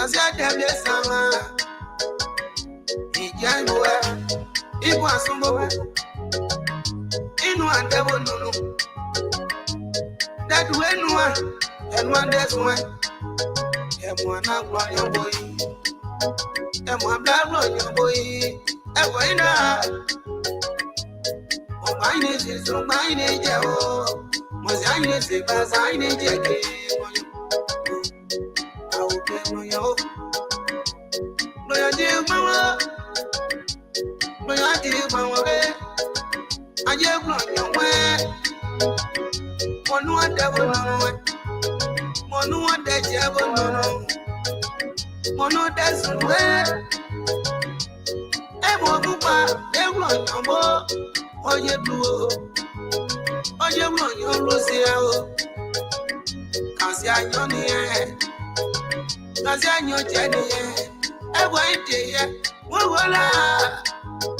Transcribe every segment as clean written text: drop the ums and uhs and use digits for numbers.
was at the summer. He can't go out. It was some more. In one devil, no. That when one, and one that's one. And one up on your boy. And one black on your boy. And why not? My name is so my name. Was I need to pass? I need to get I will get my own. No, I did my work. No, I did my work. I just run your way. One more devil, no. One more devil, no. One more devil, no. Everyone, everyone, no more. Oh, you do. Oh, you want your Lucio? Cause I know the cause I know Jenny. I wait here. What will I?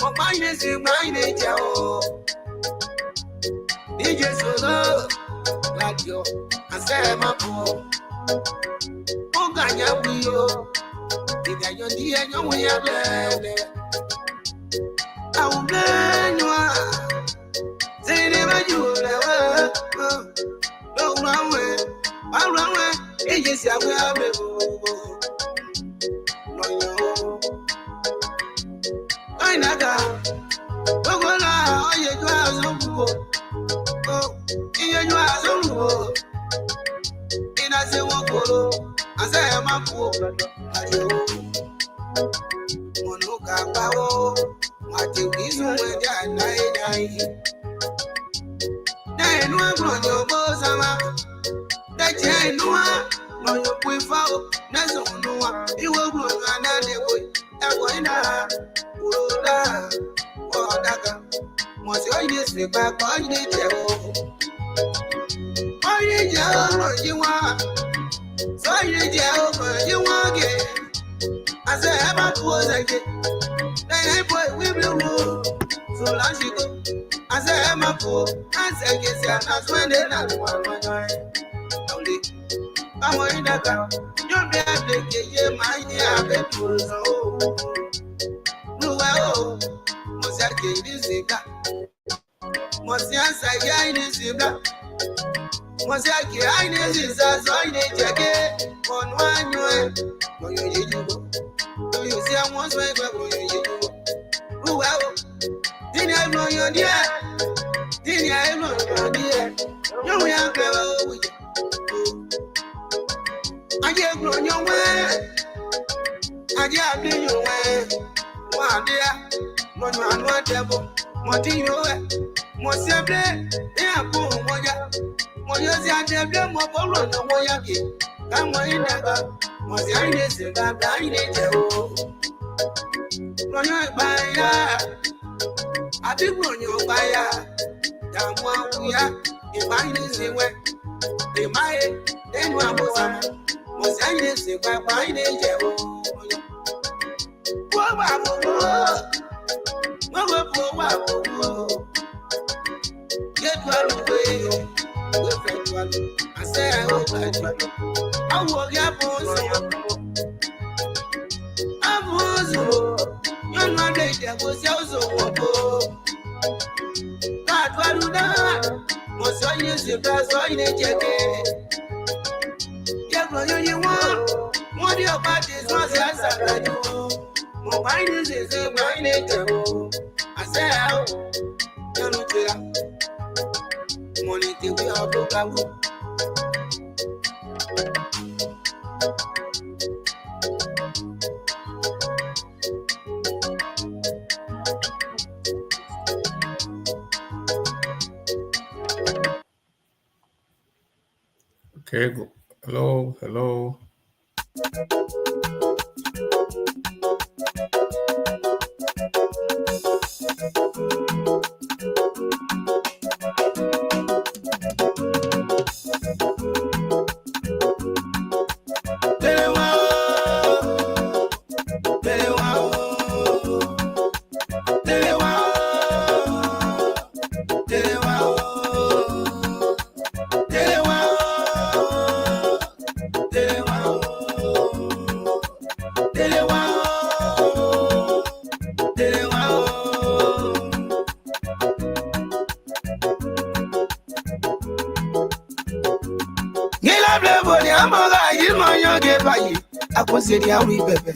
Oh, mine is in my nature. DJ Solo, like you. I say, my poor. Oh, Ganya, we go. Did I your dear, you will have it? I will blame you. Say never you never no runway, I runway, it is a way no, I naga, Ogola, you are so good. You are so good. In a say, I say, I'm a poor, Monoka Pao, what you is when I then one on your bosom, that you know, no, you will follow. That's all no one. You will go another way. And why not? Oh, Daka. Was your years back on the table? Oh, you are. So you want it. I say, I'm a poor again. Then I put we will. So last you go. I say I'm a poor, I say yes, I'm when they not one. Only I want in the car. You'll be able to get my dear people. No, oh, was I getting this? Was I getting this? Was I getting this? I need to get on one way. No, you go. You see, I want to go. Oh, didn't I know your dear? Didn't I know your dear? You will have never with you. I just blown your way. I just blew your way. One dear, no one, one devil. What do you know? More simple, they are poor. What you say? I tell them more for one of what you get. Come on in the was the ideas about dying. Run your fire. I be run your fire. Damn one we are. If I didn't say what they might, then one was I didn't say by my nature. Get one away. I say I hope I will get I'm you're not there was also God, what do that? Was I use the best I need to get? Yeah, you want what your parties was answer. My news is a my nature. I say, you're not there. Money to be a book. Okay, hello. Gila blebo ni amoga yimo nyoge bayi akonseri awi bebe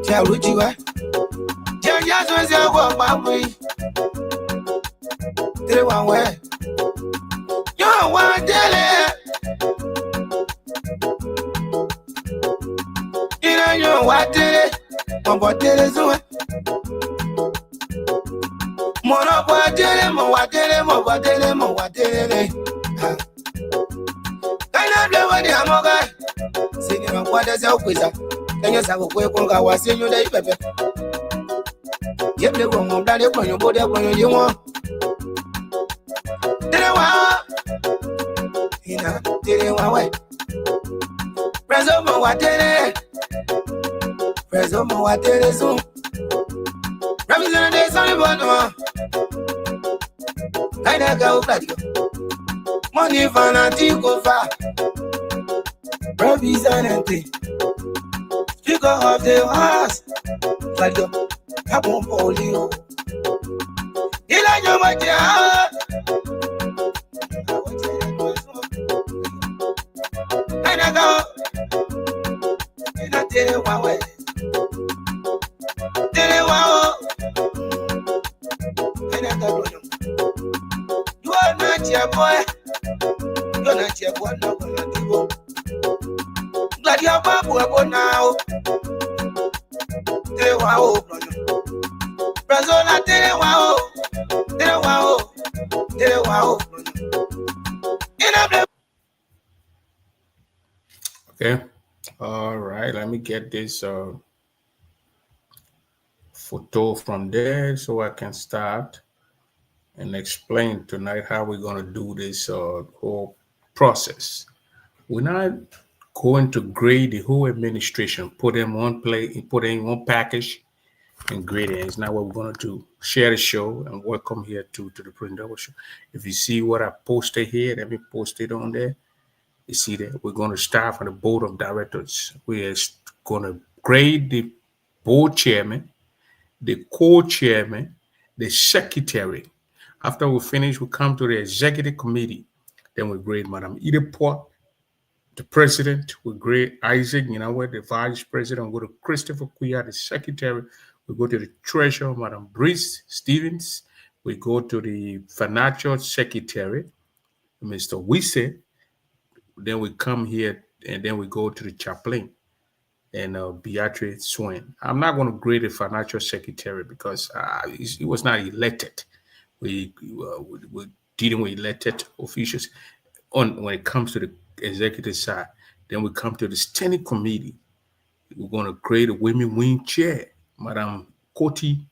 Charuji wa Jaya zonze kwa mabui Tere wanwe Yo wa dele Ina yo wa dele Mambo dele zuwe Mono wa dele mo wa dele mo wa dele mo wa dele Kaina blewa ni amoga Sini kwa deza ukweza Kenya sa kwe konga wa senyo dai pepe Yeble ko ngom dale ko nyobo de ko nyo Tere wa Ina tere wa we Prezo mo wa tere so Represent de soni bono Kaina ga u pladio Money fanatico fa Represent Speaker of the house, Claudio, I won't hold you. Ila magia. And I go. And I tell you why. Tell you why. And I go. You are not your boy. You're not your boy. No, not you. Glad you're babu now. Tere wao, Brazola tere wao. Okay. All right. Let me get this photo from there so I can start and explain tonight how we're going to do this whole process. We're not going to grade the whole administration, put in one plate, put in one package, and grade it. It's not what we're going to do. Share the show and welcome here to the Prince Double Show. If you see what I posted here, let me post it on there. You see that we're going to start from the board of directors. We are going to grade the board chairman, the co-chairman, the secretary. After we finish, we come to the executive committee. Then we grade Madam Ideport, the president. We grade Isaac, the vice president. We go to Christopher Kuya, the secretary. We go to the treasurer, Madam Brice Stevens. We go to the financial secretary, Mr. Wisse. Then we come here and then we go to the chaplain and Beatrice Swain. I'm not going to grade the financial secretary because he was not elected. We're dealing with elected officials when it comes to the executive side. Then we come to the standing committee. We're going to create a women wing chair, Madam Koti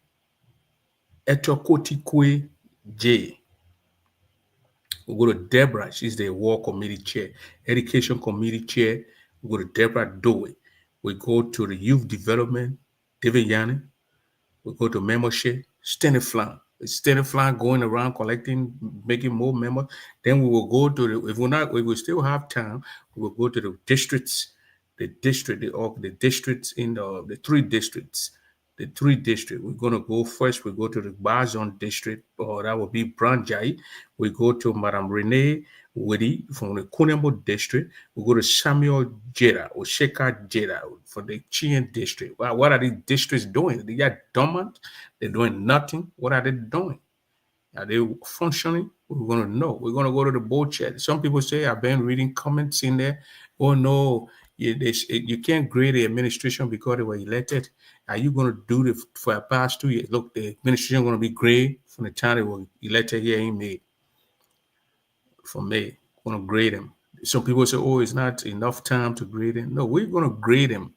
Kwe J. We go to Deborah, she's the war committee chair. Education committee chair, we go to Deborah Doe. We go to the youth development, David Yanni. We go to membership, Stanley Flan. Stanley Flan going around collecting, making more members. Then we will go to the, we will still have time, we will go to the districts, the districts in the three districts. The three districts. We're going to go first. We go to the Barzon district, or that will be Branjai. We go to Madam Renee Woody from the Kunembo district. We go to Samuel Jeda or Sheka Jeda for the Chien district. Well, what are these districts doing? They are dormant. They're doing nothing. What are they doing? Are they functioning? We're going to know. We're going to go to the board chat. Some people say, I've been reading comments in there. Oh, no, you can't grade the administration because they were elected. Are you going to do it for the past 2 years? Look, the administration is going to be graded from the time they were elected here in May. From May, we're going to grade them. Some people say, oh, it's not enough time to grade them. No, we're going to grade them.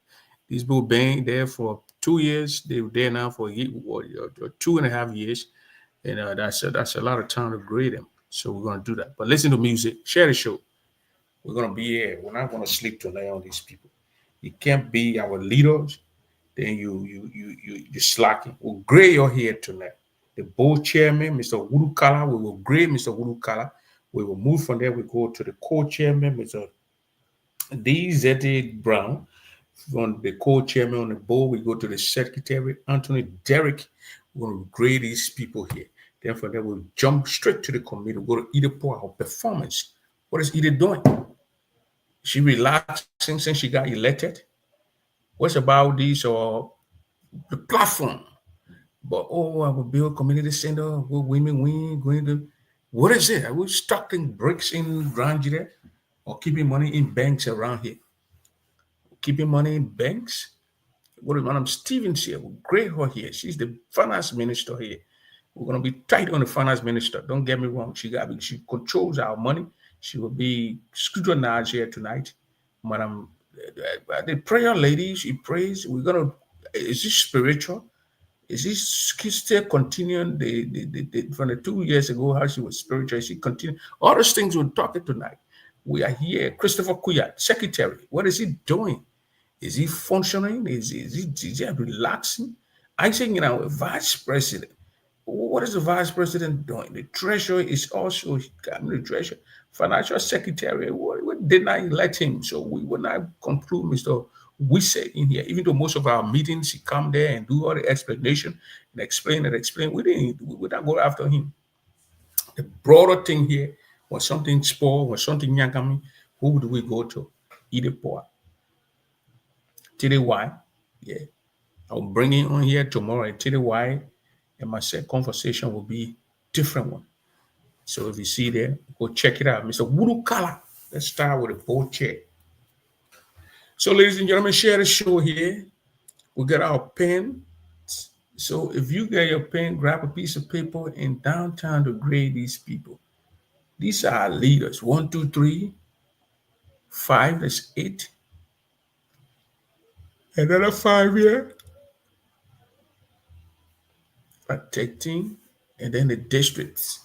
These people been there for 2 years. They were there now for 2.5 years. And that's a lot of time to grade them. So we're going to do that. But listen to music. Share the show. We're going to be here. We're not going to sleep tonight on these people. You can't be our leaders. Then you're slacking. We'll grade your head tonight. The board chairman, Mr. Wudukala, we will grade Mr. Wudukala. We will move from there. We go to the co-chairman, Mr. D.Z. Brown, from the co-chairman on the board. We go to the secretary, Anthony Derrick. We're going to grade these people here. Then from there, we'll jump straight to the committee. We'll go to Edith Poor, our performance. What is Edith doing? Is she relaxing since she got elected? What's about this or the platform? But I will build community center, will women win, going to what is it? Are we stocking bricks in Nigeria or keeping money in banks around here? Keeping money in banks? What is Madam Stevens here? Great her here. She's the finance minister here. We're gonna be tight on the finance minister. Don't get me wrong. She controls our money. She will be scrutinized here tonight. Madam the prayer lady, she prays. Is this spiritual? Is this still continuing from the 2 years ago how she was spiritual? Is she continue? All those things we're talking tonight. We are here. Christopher Kuyat, secretary. What is he doing? Is he functioning? Is he relaxing? I think, a vice president. What is the vice president doing? The treasurer is also, the treasurer, financial secretary. What did not elect him? So we will not conclude Mr. Wisse in here. Even though most of our meetings, he come there and do all the explanation and explain. We would not go after him. The broader thing here was something small, was something young. Who do we go to? Edith Poor. TDY, yeah. I'll bring it on here tomorrow. TDY and my second conversation will be different one. So if you see there, go check it out. Mr. Wuru Kala. Let's start with a board chair. So ladies and gentlemen, share the show here. We got our pen. So if you get your pen, grab a piece of paper and downtown to grade these people. These are our leaders. 1, 2, 3, 5, that's 8. Another 5 here. Protecting, and then the districts.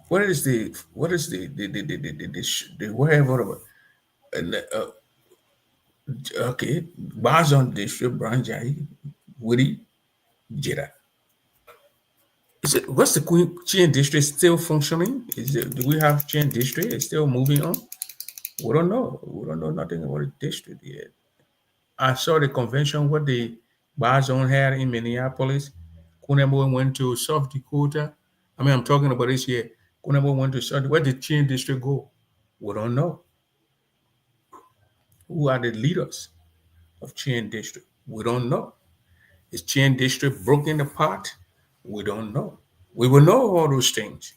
What is the wherever? And okay, Bazon district, Branjai, Woody, Jira. What's the Chien district still functioning? Do we have Chien district? It's still moving on? We don't know. We don't know nothing about the district yet. I saw the convention what the Bazon had in Minneapolis. Kunemo went to South Dakota. I'm talking about this year. Kunemo went to South. Where did Chien district go? We don't know. Who are the leaders of Chien district? We don't know. Is Chien district broken apart? We don't know. We will know all those things.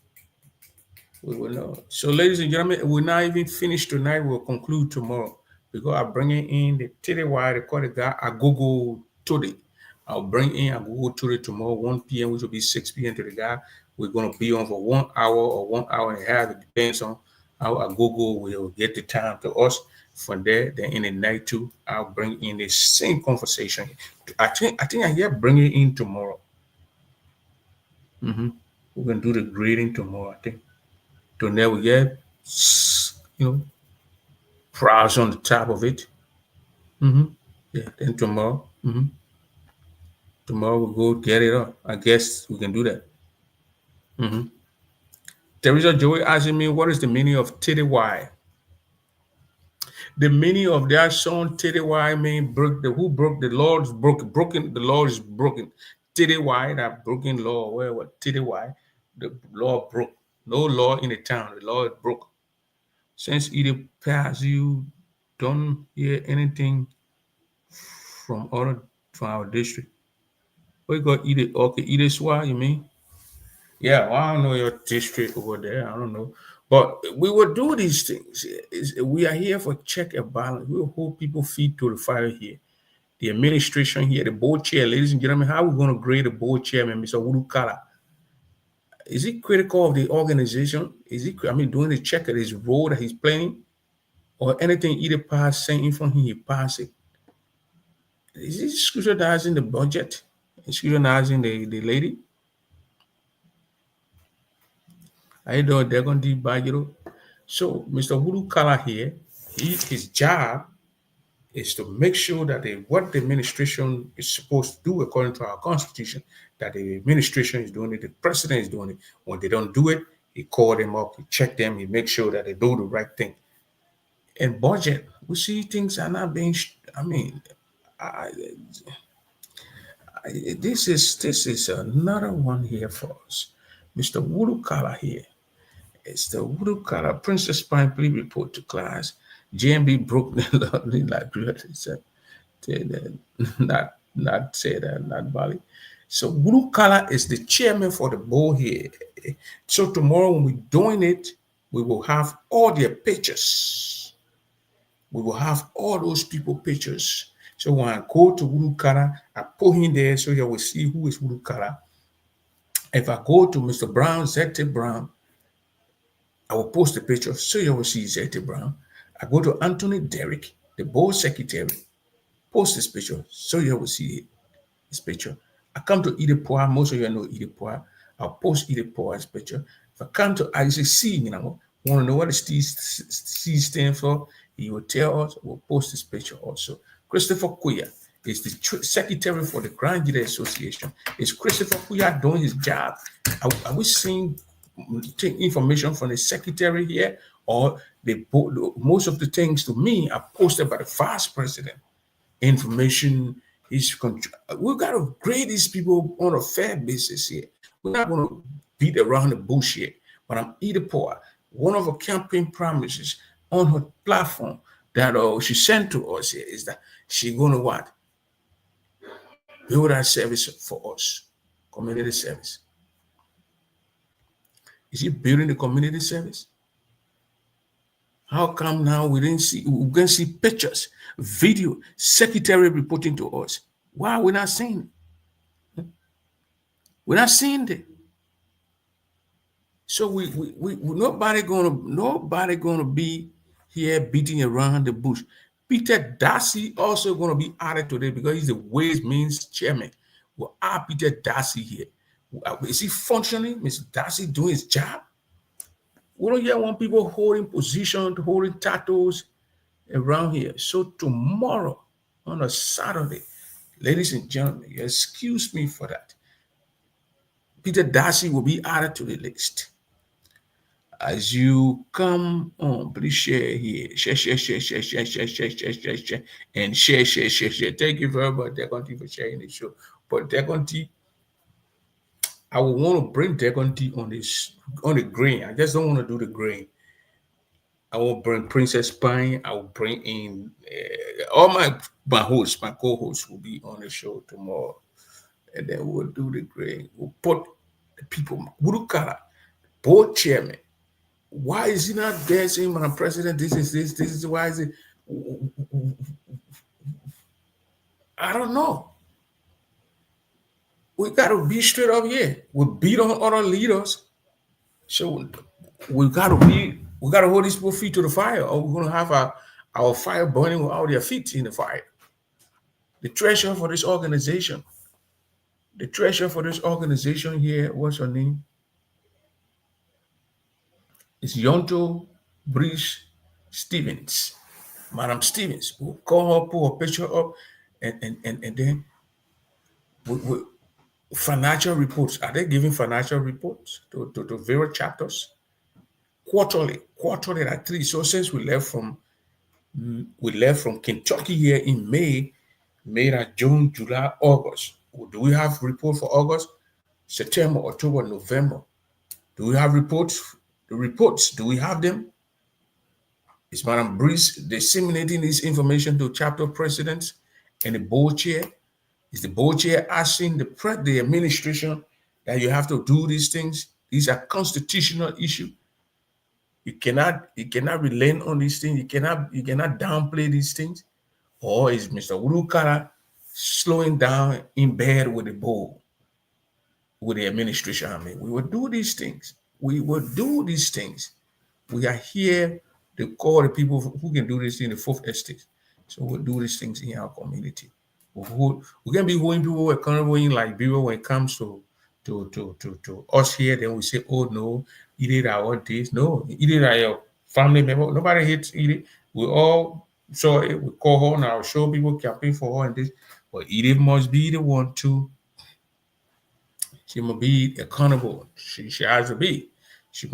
We will know. So, ladies and gentlemen, we're not even finished tonight. We'll conclude tomorrow because I'm bringing in the TDY, the call the guy Agogo Tode. I'll bring in Agogo Tode tomorrow, 1 p.m., which will be 6 p.m. to the guy. We're going to be on for 1 hour or 1 hour and a half. It depends on how Agogo will get the time to us. From there, then in the night too, I'll bring in the same conversation. I think I hear bring it in tomorrow. We're gonna do the grading tomorrow. I think. So now we get, prize on the top of it. Yeah. Then tomorrow, tomorrow we'll go get it up. I guess we can do that. Teresa Joey asking me, what is the meaning of TDY? The meaning of that song, TDY, mean who broke the law is broken. The law is broken. TDY, that broken law. What TDY? The law broke. No law in the town. The law is broke. Since it passed, you don't hear anything from our district. We got either Swa, you mean? Yeah, well, I don't know your district over there. I don't know. But we will do these things. We are here for check and balance. We will hold people feet to the fire here. The administration here, the board chair, ladies and gentlemen, how are we going to grade the board chairman, Mr. Wuru Kala? Is he critical of the organization? Is he, doing the check of his role that he's playing? Or anything either pass saying from him, he pass it? Is he scrutinizing the budget? Scrutinizing the lady? I know they're going to do budget. So Mr. Wuru Kala here, his job is to make sure that what the administration is supposed to do according to our constitution, that the administration is doing it, the president is doing it. When they don't do it, he call them up, he check them, he make sure that they do the right thing. And budget, We see things are not being. I mean, I, this is another one here for us, Mr. Wurukala here. It's the Wurukala Princess Pine Plea report to class. JMB broke the lovely Liberia. Not say that, not Bali. So Wurukala is the chairman for the board here. So tomorrow when we're doing it, we will have all their pictures. We will have all those people pictures. So when I go to Wurukala, I put him there so you will see who is Wurukala. If I go to Mr. Brown, Zete Brown, I will post the picture so you will see Zete Brown. I go to Anthony Derrick, the board secretary, post this picture so you will see his picture. I come to Idepoa, most of you know Idepoa. I'll post Idepoa's picture. If I come to ICC, want to know what the C stands for, he will tell us, we'll post this picture also. Christopher Kuya is the secretary for the Grand Jury Association. Is Christopher Kuya doing his job? Are we seeing information from the secretary here, or most of the things to me are posted by the vice president? Information is we've got to grade these people on a fair basis here. We're not going to beat around the bush here. But I'm Idepoa, one of her campaign promises on her platform that she sent to us here is that she's going to what? Build that service for us, community service. Is she building the community service? How come now we didn't see? We're going to see pictures, video, secretary reporting to us. Why are we not seeing it? We're not seeing it. So we nobody gonna be here beating around the bush. Peter Darcy also gonna be added today because he's the Ways Means chairman. Well, Peter Darcy here. Is he functioning? Mr. Darcy doing his job? We don't yet want people holding position, holding titles around here. So tomorrow on a Saturday, ladies and gentlemen, excuse me for that. Peter Darcy will be added to the list. As you come on, please share here. Share, and share. Thank you very much, Degonti, for sharing the show. But Degonti, I will want to bring Degonti on the grain. I just don't want to do the grain. I will bring Princess Pine. I will bring in all my hosts, my co-hosts will be on the show tomorrow. And then we'll do the grain. We'll put the people, Wurukala, board chairman. Why is he not there saying, "Madam President, this is why is it?" I don't know. We got to be straight up here. We beat on other leaders, so we got to hold these people feet to the fire, or we're gonna have our fire burning with all their feet in the fire. The treasurer for this organization, here, what's her name? It's Yonto Breeze Stevens, Madam Stevens. We'll call her, pull her picture up, and then we financial reports. Are they giving financial reports to various chapters? Quarterly at least. So since we left from Kentucky here in May, June, July, August. Do we have report for August, September, October, November? Do we have reports? The reports, do we have them? Is Madam Breeze disseminating this information to chapter presidents and the board chair? Is the board chair asking the administration that you have to do these things? These are constitutional issues. You cannot relent on these things. You cannot downplay these things. Or is Mr. Wurukala slowing down in bed with the board, with the administration? I mean, we will do these things. We are here to call the people who can do this in the fourth estate. So we'll do these things in our community. We can be holding people who are currently in Liberia when it comes to us here. Then we say, "Oh no, Edith, I want this." No, Edith, are your family member. Nobody hates Edith. We all saw it. We call her now, show people campaign for her and this. But Edith must be the one to. She must be accountable. She has to be. She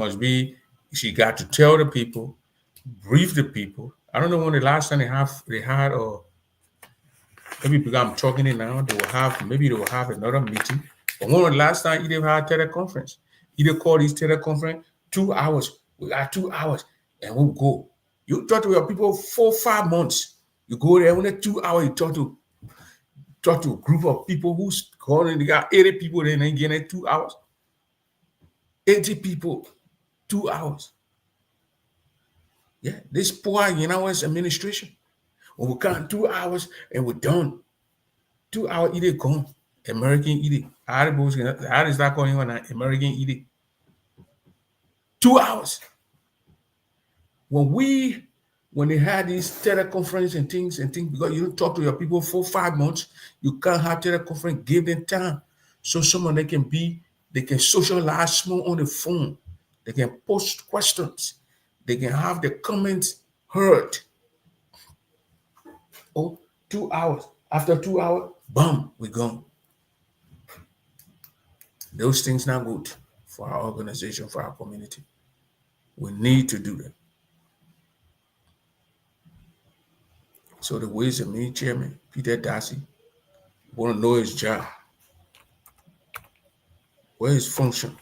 got to tell the people, brief the people, I don't know when the last time they had, or maybe because I'm talking it now, maybe they will have another meeting. But when was the last time they had teleconference? Either call this teleconference 2 hours. We got 2 hours and we'll go. You talk to your people 4-5 months. You go there, only 2 hours, you talk to a group of people who's calling, they got 80 people, then they get it 2 hours. 80 people, 2 hours. Yeah, this poor, administration. When we count 2 hours and we're done. 2 hours, either gone. American eat it. How is that going on? American eat it. 2 hours. When they had these teleconference and things, because you don't talk to your people for 5 months, you can't have teleconference, give them time. So someone they can socialize more on the phone. They can post questions. They can have the comments heard. Oh, 2 hours. After 2 hours, bam, we're gone. Those things not good for our organization, for our community. We need to do that. So the Ways and Means Chairman, Peter Darcy, want to know his job. Where his function?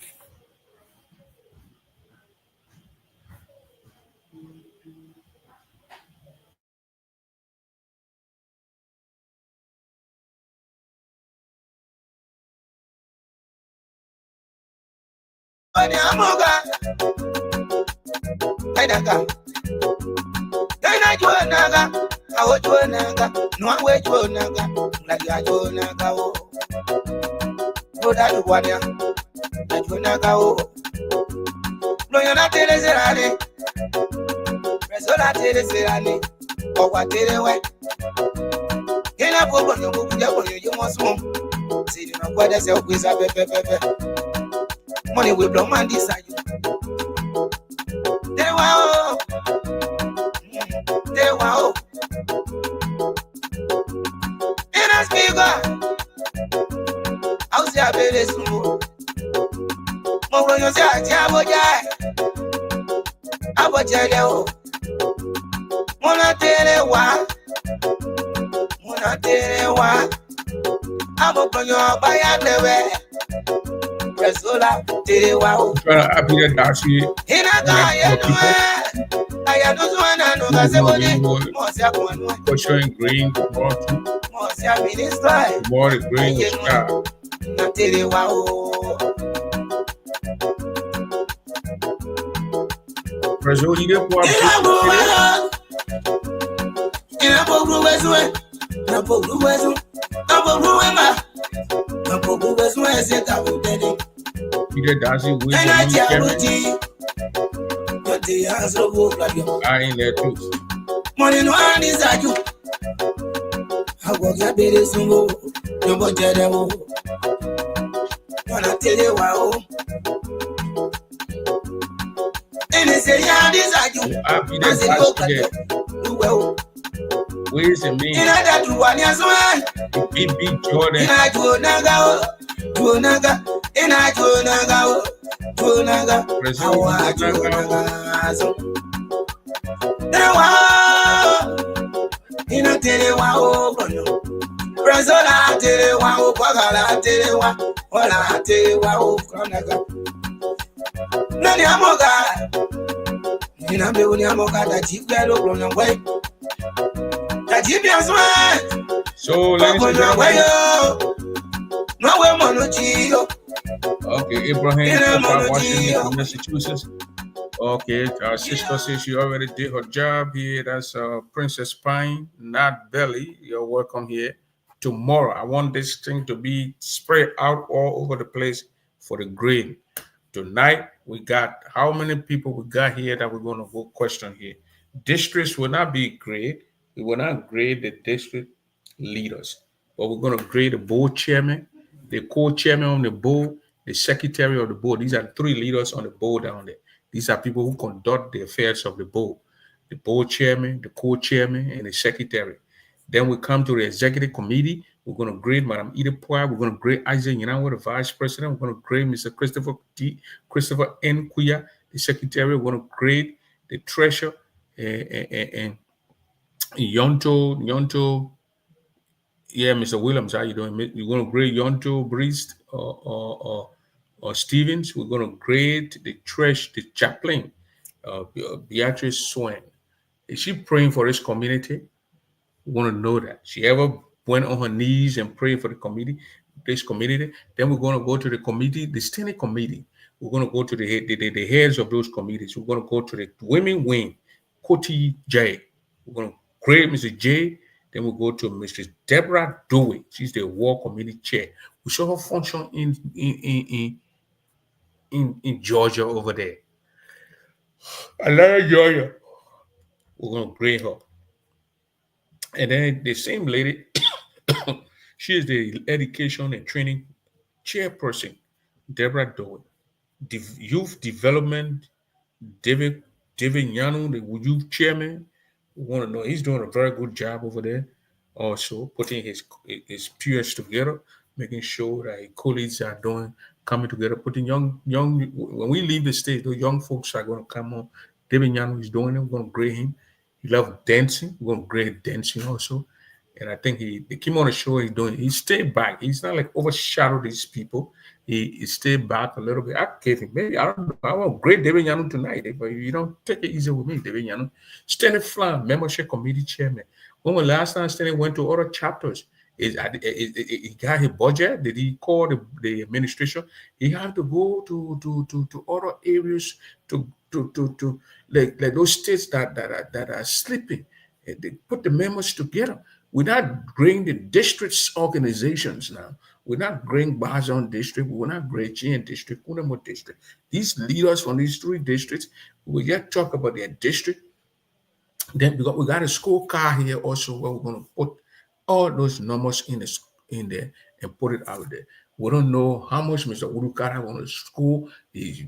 Money will blow man desire. They wow. And I speak I'll say I better smooth. More you say I tell Mona tell I'm up on your buy and the way. Resola, wow. Peter Darcy. Portion green, more the green star. Peter Darcy, we are in there too. Money no one is at you. I walk your baby soon. No more general. Wanna tell you wow. And they say, yeah, this at you. I said, well. Ways and Means. In that to one years one. BB Jordan. In I do naga. In I do naga. Ina tele wa o bono Brazola tele wa o kwagala tele wa Ola tele wa o kwanaga Nani amoga Ina be uni amoga da jibga lo blono way Da jibi aswa So ladies and gentlemen, no way mono chiyo. Okay, Abraham from Washington, Massachusetts. Okay, our sister says she already did her job here. That's Princess Pine, not Belly. You're welcome here. Tomorrow, I want this thing to be spread out all over the place for the grain. Tonight, we got how many people we got here that we're going to go question here. Districts will not be grade. We will not grade the district leaders, but we're going to grade the board chairman, the co-chairman on the board, the secretary of the board. These are 3 leaders on the board down there. These are people who conduct the affairs of the board chairman, the co-chairman, and the secretary. Then we come to the executive committee. We're going to grade Madam Edith Poir. We're going to grade Isaac Yinawa, the vice president. We're going to grade Mr. Christopher N. Kuya, the secretary. We're going to grade the treasurer and Yonto, yeah, Mr. Williams, how you doing? You're going to grade Yonto, Breast, or Stevens. We're going to grade the chaplain, Beatrice Swain. Is she praying for this community? We want to know that. She ever went on her knees and prayed for the committee, this community? Then we're going to go to the committee, the standing committee. We're going to go to the heads of those committees. We're going to go to the women wing, Koti J. We're going to grade Mr. J. Then we'll go to Mrs. Deborah Dewey. She's the war committee chair. We saw her function in Georgia over there. Atlanta, Georgia. We're going to grade her. And then the same lady, she is the education and training chairperson, Deborah Dewey. Youth development, David Yanu, the youth chairman. We want to know he's doing a very good job over there. Also putting his peers together, making sure that his colleagues are doing coming together, putting young when we leave the state, those young folks are going to come on. David Yanu is doing it. We're going to grade him. He loves dancing. We're going to grade dancing also. And I think they came on the show. He stayed back. He's not like overshadow these people. He stayed back a little bit. I gave him maybe I don't know. I want great David Yanu tonight, but you don't take it easy with me, David Yanu. Stanley Flam, membership committee chairman. When was last time Stanley went to other chapters? He got his budget? Did he call the administration? He had to go to other areas to like those states that are sleeping. They put the members together. We're not growing the districts organizations now. We're not growing Bazan district. We're not growing GN district, Unamo district. These leaders from these three districts, we just talk about their district. Then we got a scorecard here also where we're going to put all those numbers in there and put it out there. We don't know how much Mr. Urukara want to score. He's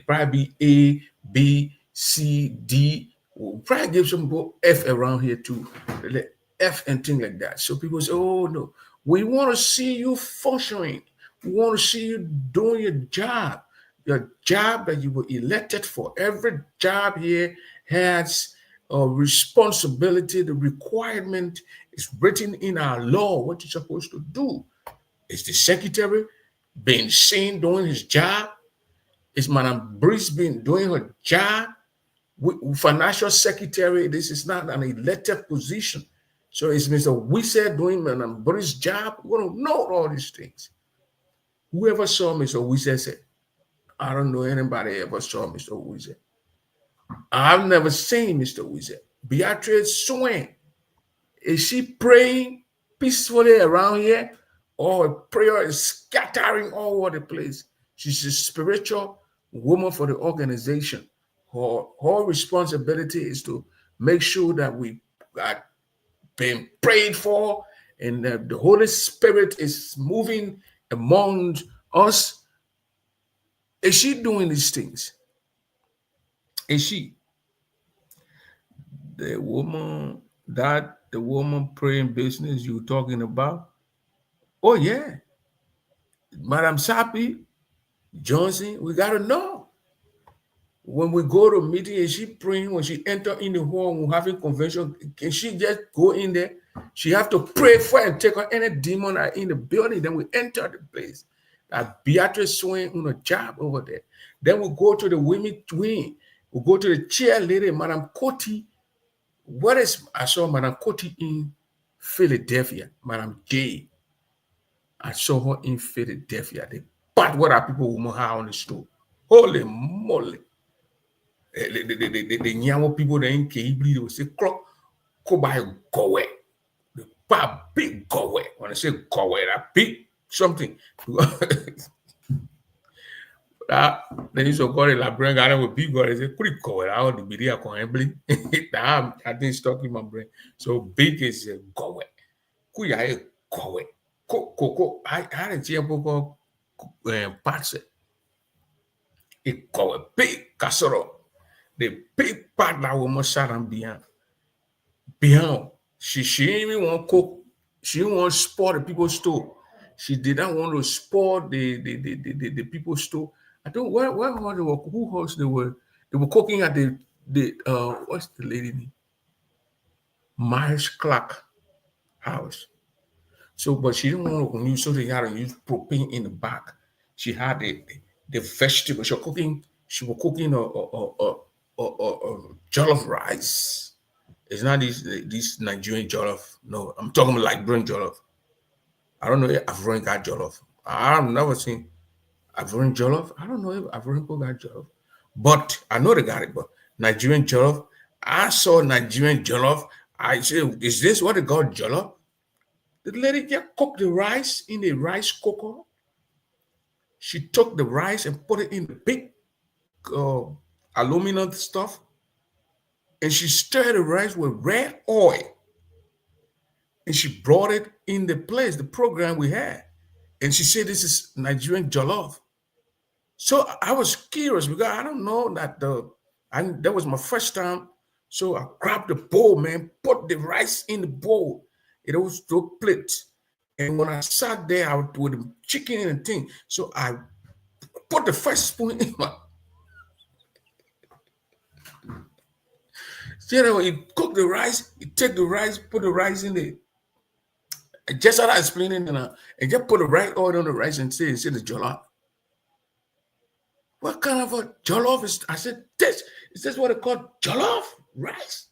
probably A, B, C, D. We'll probably give some F around here too. F and things like that. So people say, oh no, we want to see you functioning. We want to see you doing your job that you were elected for. Every job here has a responsibility. The requirement is written in our law, what you're supposed to do. Is the secretary being seen doing his job? Is Madam Breeze being doing her job? Financial secretary, this is not an elected position. So is Mr. Wise doing Madam Breeze's job? We don't know all these things. Whoever saw Mr. Wise said, I don't know anybody ever saw Mr. Wise. I've never seen Mr. Wise. Beatrice Swain, is she praying peacefully around here? Or her prayer is scattering all over the place? She's a spiritual woman for the organization. Her responsibility is to make sure that we are being prayed for and the Holy Spirit is moving among us. Is she doing these things? Is she the woman praying business you're talking about? Oh yeah, Madam Sapi Johnson, we gotta know. When we go to a meeting, is she praying? When she enter in the hall, we're having convention, can she just go in there? She have to pray for and take out any demon are in the building. Then we enter the place. That Beatrice Swain on a job over there. Then we go to the women wing. We go to the chair lady, Madam Koti. I saw Madam Koti in Philadelphia, Madam J. I saw her in Philadelphia. But what are people who are on the store? Holy moly. The Nyawo people that ain't Kibli, they will say, Clock, go by go away. The big go away. When I say go away, that big something. Then you so call it like brain garden with big go. They say, pretty go away. I want to be there. I think stuck in my brain. So big is go away. Kuya go away. Coco, I had a GMO parts. It go a big casserole. The big part that woman sat on behind. She didn't even want to cook. She didn't want to spoil the people's store. She did not want to spoil the people's store. I don't where they were, who else they were cooking at the what's the lady name? Myers Clark house. So, but she didn't want to use, so they had to use propane in the back. She had the vegetable. She was cooking a jollof rice. It's not this Nigerian jollof. No, I'm talking about like Liberian jollof. I don't know if Ivorian got jollof. I've never seen Ivorian jollof. I don't know if Ivorian people got jollof. But I know they got it. But Nigerian jollof, I saw Nigerian jollof. I said, is this what they call jollof? The lady just cooked the rice in a rice cooker. She took the rice and put it in the big uh, aluminum stuff, and she stirred the rice with red oil, and she brought it in the program we had, and she said this is Nigerian jollof. So I was curious because I don't know that was my first time. So I grabbed the bowl, man, put the rice in the bowl. It was to plate. And when I sat there with the chicken and thing, so I put the first spoon in my. So, when you cook the rice, you take the rice, put the rice in there. Just as I explained it, and just put the right oil on the rice and say the jollof. What kind of a jollof is? I said, is this what they call jollof rice?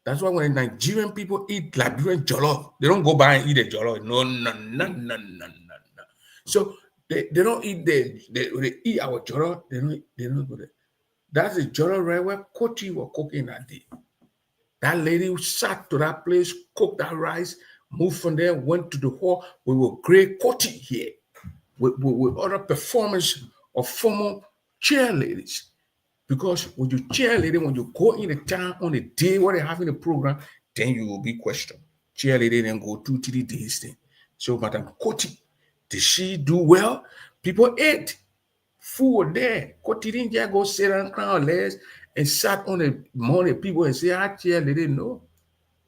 That's why when Nigerian people eat Liberian jollof, they don't go by and eat a jollof. No. So they don't eat they eat our jollof. They don't go there. That's the jollof right where Koti was cooking that day. That lady who sat to that place, cooked that rice, moved from there, went to the hall. We were great Koti here with other performers of former cheerleaders. Because when you cheerleader, when you go in the town on the day where they're having a program, then you will be questioned. Cheerleader then go 2-3 days then. So Madam Koti, did she do well? People ate. Food there. Koti didn't just go sit and crown legs and sat on the morning people and say, cheerleader, no.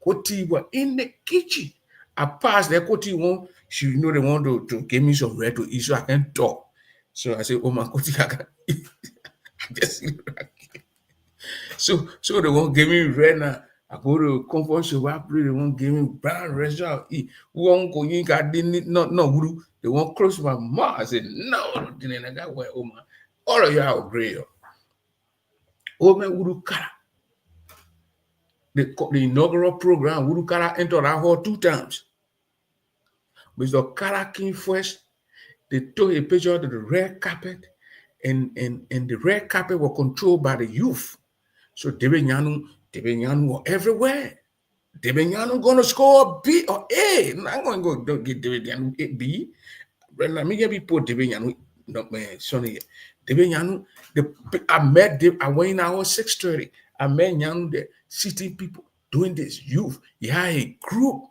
Koti was in the kitchen. I passed there, Koti won't, she they want to give me some bread to eat so I can talk. So I said, oh my Koti, I can eat. So they won't give me red now. I go to comfort shop, they won't give me brown restaurant. Eat. Who won't go in? I didn't no. They won't close my mouth. I said, no, didn't I got where all of y'all agree. Oh man, Urukara. The inaugural program, Urukara entered that hall 2 times. Mr. Kara came first. They took a picture of the red carpet, and the red carpet was controlled by the youth. So Debenyanu were everywhere. Debenyanu gonna score B or A. I'm going to go get Debenyanu A, B. Let me get people Debenyanu. No man, Sonny. Debenyanu. I went in our 6:30. I met Nyanu the city people doing this youth. Yeah, a group.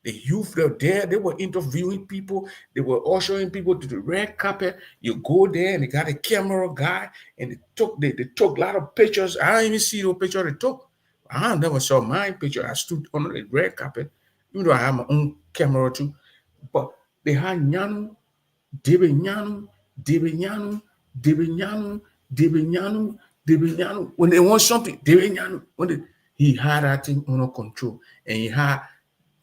The youth were there. They were interviewing people. They were ushering people to the red carpet. You go there and they got a camera guy and they took a lot of pictures. I didn't even see the picture they took. I never saw my picture. I stood on the red carpet, even though I have my own camera too. But they had Nyanu, Debenyanu. When they want something, Debenyanu. He had that thing under control, and he had.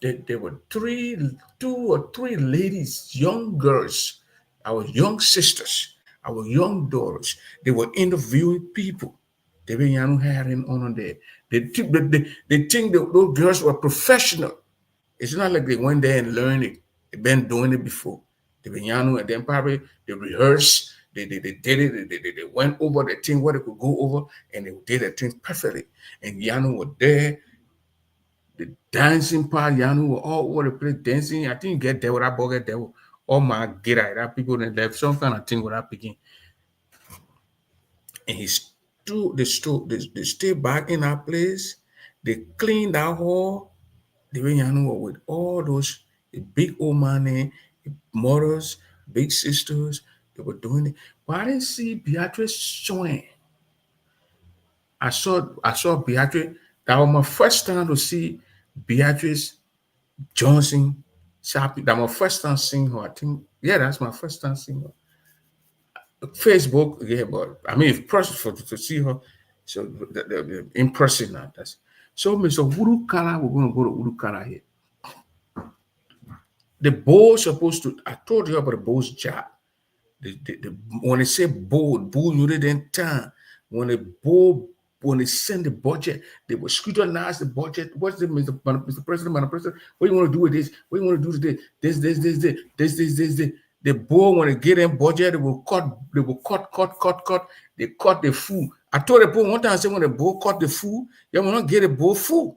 There were 2 or 3 ladies, young girls, our young sisters, our young daughters. They were interviewing people. They were having on there. They think those girls were professional. It's not like they went there and learned it. They've been doing it before. They were and then probably they rehearsed. They did it. They went over the thing where they could go over, and they did the thing perfectly. And Yanu was there. The dancing part, Yanu were all over the place dancing. I think you get there with that bucket there. Oh my God, that people that left some kind of thing with that picking. And they stay back in that place. They cleaned that hall. They were Yanu with all those big old money, mothers, big sisters. They were doing it. But I didn't see Beatrice showing. I saw Beatrice. That was my first time to see Beatrice Johnson Sharpie. That was my first time seeing her. I think, yeah, that's my first time seeing her. Facebook, yeah, but I mean, to see her, so in person now. So, Mr. Urukara, we're going to go to Urukara here. The board supposed to, I told you about the board's job. When they say board, you know then time. When the board, when they send the budget, they will scrutinize the budget. What's the Mr. President, Madam President? What do you want to do with this? What do you want to do today? This. The board, when they get in budget, they will cut. They cut the food. I told the board one time, I said when the board cut the food, you will not get the board food.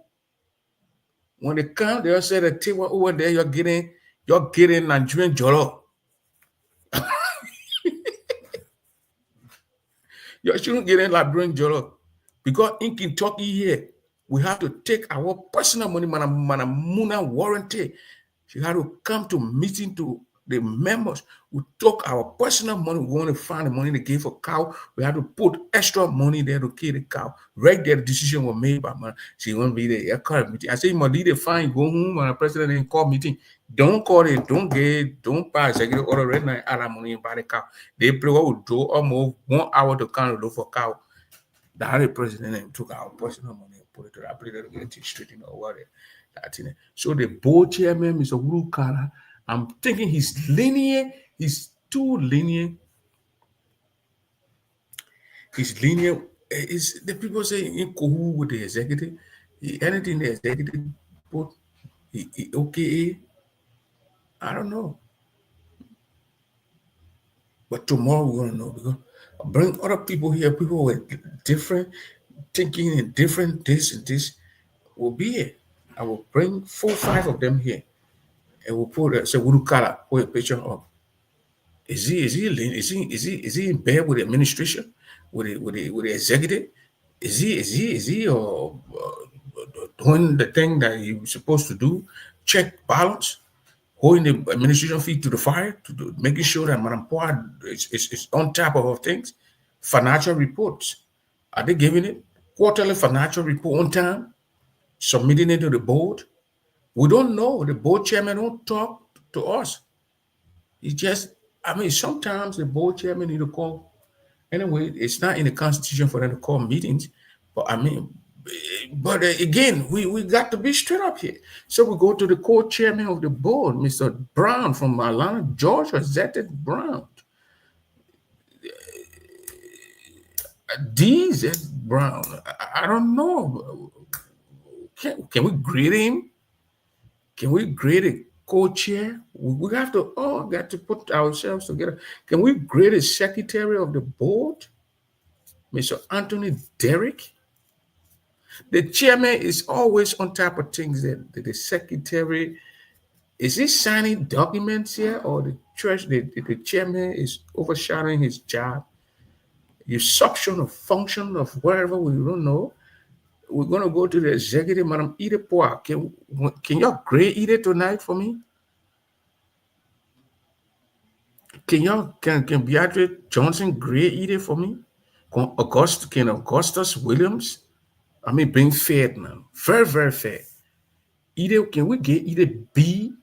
When they come, they'll say the table over there, you're getting Nigerian jollof. You shouldn't get in Liberian jollof. Because in Kentucky here, we have to take our personal money, Manamuna warranty. She had to come to meeting to the members. We took our personal money. We want to find the money they gave for cow. We had to put extra money there to kill the cow. Right there, the decision was made by man. She won't be there. Call meeting. I say, you must leave the fine, go home, and the president didn't call meeting. Don't call it, don't pass executive order right now, add money and buy the cow. They play what we do almost 1 hour to count to look for cow. The president took our personal money and put it to the applicator to get it straight in or whatever. So the board chairman, Mr. Urukara, I'm thinking he's lenient. He's too lenient. He's lenient. Is the people say in cool with the executive? Anything the executive put, okay? I don't know. But tomorrow we're gonna know because I'll bring other people here, people with different thinking and different this and this will be here. I will bring 4 or 5 of them here. And we'll put Urukara, put a picture of. Is he in bed with the administration, with the executive? Is he doing the thing that he's supposed to do? Check balance, holding the administration feet to the fire, making sure that Madam Poa is on top of her things. Financial reports, are they giving it? Quarterly financial report on time, submitting it to the board. We don't know. The board chairman don't talk to us. He just, sometimes the board chairman need to call. Anyway, it's not in the constitution for them to call meetings. But again, we got to be straight up here. So we go to the co-chairman of the board, Mr. Brown from Atlanta, Georgia, Zetted Brown. DZ Brown. I don't know. Can we grade him? Can we grade a co-chair? We have to all got to put ourselves together. Can we grade a secretary of the board, Mr. Anthony Derrick? The chairman is always on top of things. That the secretary, is he signing documents here, or the chairman is overshadowing his job? Usurpation of function of wherever, we don't know. We're going to go to the executive, Madam Ida Poa. Can you grade Ida tonight for me? Can Beatrice Johnson grade Ida for me? Can Augustus Williams? Being fair now. Very, very fair. Ida, can we get Ida B?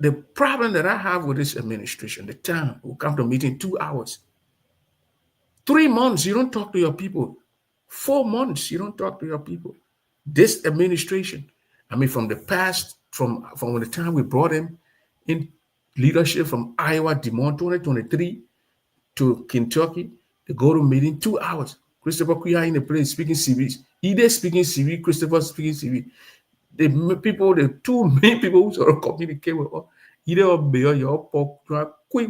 The problem that I have with this administration, the time will come to meeting 2 hours. 3 months, you don't talk to your people. 4 months, you don't talk to your people. This administration, from the past, from the time we brought him in leadership from Iowa, Des Moines 2023 to Kentucky, they go to meeting 2 hours. Christopher Kuya in the place speaking series. Either speaking series, Christopher speaking series. The two main people who sort of communicate with us, either your quick,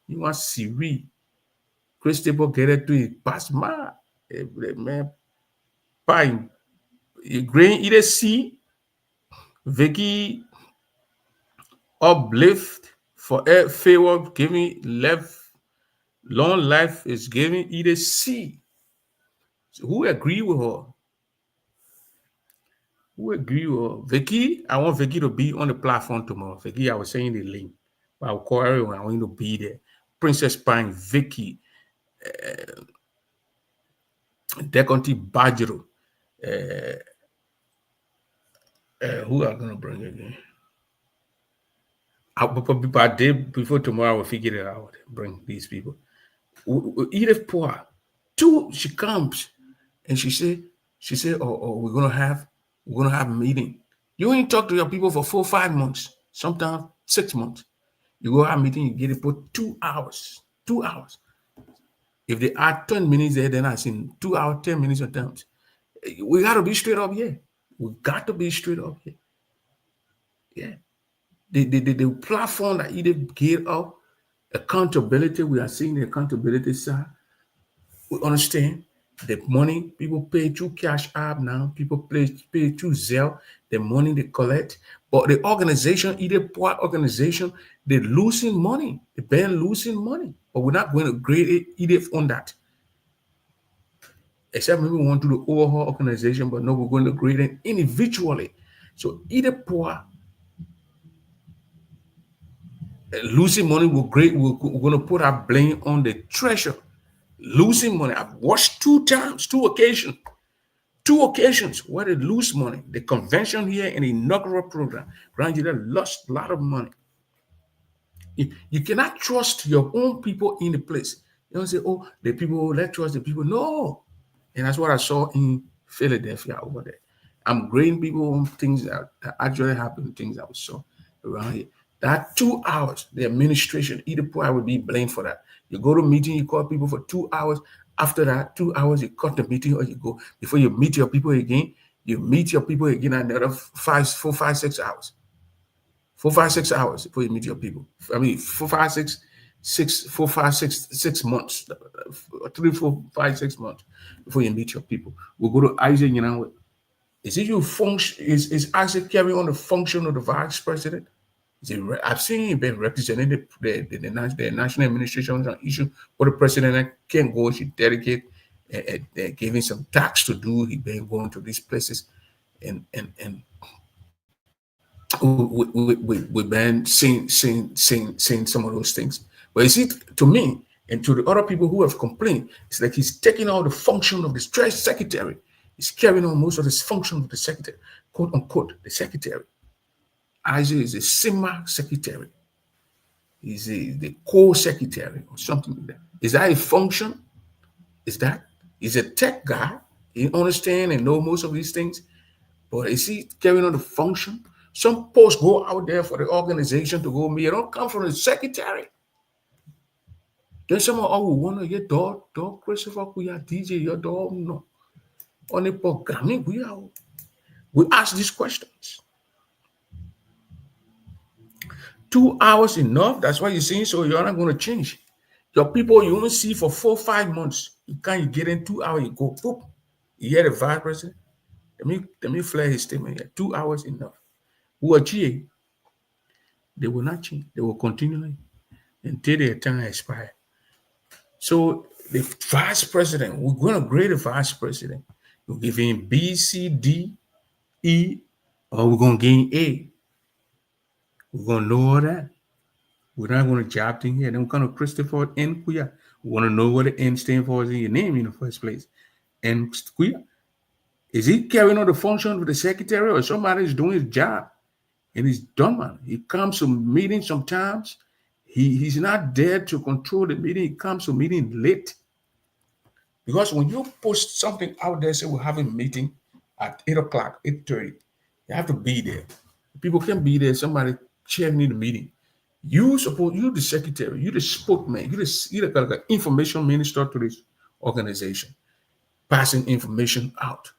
you want series. Christopher get it to his pasma. Man, fine. You grain either C, Vicky uplift for favor giving left long life is giving either C. So who agree with her? Who agree with her? Vicky, I want Vicky to be on the platform tomorrow. Vicky, I was saying the link, but I'll call everyone. I want you to be there. Princess Pine, Vicky, Deconti Bajiro. Who are going to bring again? By day before tomorrow, I will figure it out. Bring these people. Edith Poa. She comes and she said, oh, we're gonna have a meeting. You ain't talk to your people for 4 5 months, sometimes 6 months. You go have a meeting, you get it for 2 hours. 2 hours. If they add 10 minutes there, then I seen 2 hours, 10 minutes of times. We gotta be straight up here. We got to be straight up here. Yeah. The platform that either give up accountability, we are seeing the accountability side. We understand the money people pay through Cash App now, people pay through Zelle, the money they collect. But the organization, either poor organization, they're losing money. They've been losing money. But we're not going to grade it either on that. Except maybe we want to do the overall organization, but no, we're going to grade it individually. So either poor losing money will grade, we're going to put our blame on the treasurer. Losing money. I've watched 2 occasions where they lose money. The convention here and the inaugural program, Grand Jury lost a lot of money. You cannot trust your own people in the place. You don't say, oh, the people, let's trust the people. No. And that's what I saw in Philadelphia over there. I'm grading people on things that actually happened, things that we saw around here. That 2 hours, the administration, either part would be blamed for that. You go to a meeting, you call people for 2 hours. After that, 2 hours, you cut the meeting or you go. Before you meet your people again, you meet your people again another 4, 5, 6 hours. 4, 5, 6 hours before you meet your people. I mean, 4, 5, 6 months. 3, 4, 5, 6 months before you meet your people. We'll go to Isaac, you know. Is it you function? Is Isaac carrying on the function of the vice president? I've seen him been representing the national administration on an issue where the president can't go. She dedicate giving some tax to do. He been going to these places, and we've been seeing some of those things. But you see, to me and to the other people who have complained, it's like he's taking out the function of the Treasury Secretary. He's carrying on most of this function of the secretary, quote unquote, the secretary. Isaac is a semi secretary. He's the co-secretary or something like that. Is that a function? He's a tech guy. He understands and know most of these things. But is he carrying on the function? Some posts go out there for the organization to go meet. It don't come from the secretary. Then someone, oh, we want to get dog Christopher, we are DJ, your dog, no. On the programming, we ask these questions. 2 hours enough? That's why you're saying so. You're not going to change. Your people you only see for 4 5 months. You can't get in 2 hours. You go, boop. You hear the vice president? Let me flare his statement here. 2 hours enough. Who are GA? They will not change. They will continue until their time expires. So the vice president, we're going to grade the vice president. We'll give him B, C, D, E, or we're going to gain A. We're going to know that. We're not going to job thing here. Then we're going to Christopher N. Kuya. We want to know what the N stands for in your name in the first place. N. Kuya. Is he carrying on the function of the secretary or somebody is doing his job? And he's done, man. He comes to meetings sometimes. He's not there to control the meeting. He comes to meeting late. Because when you post something out there, say we're having a meeting at 8 o'clock, 8:30, you have to be there. People can't be there. Somebody chairing the meeting. You the secretary, you the spokesman, you're the information minister to this organization, passing information out.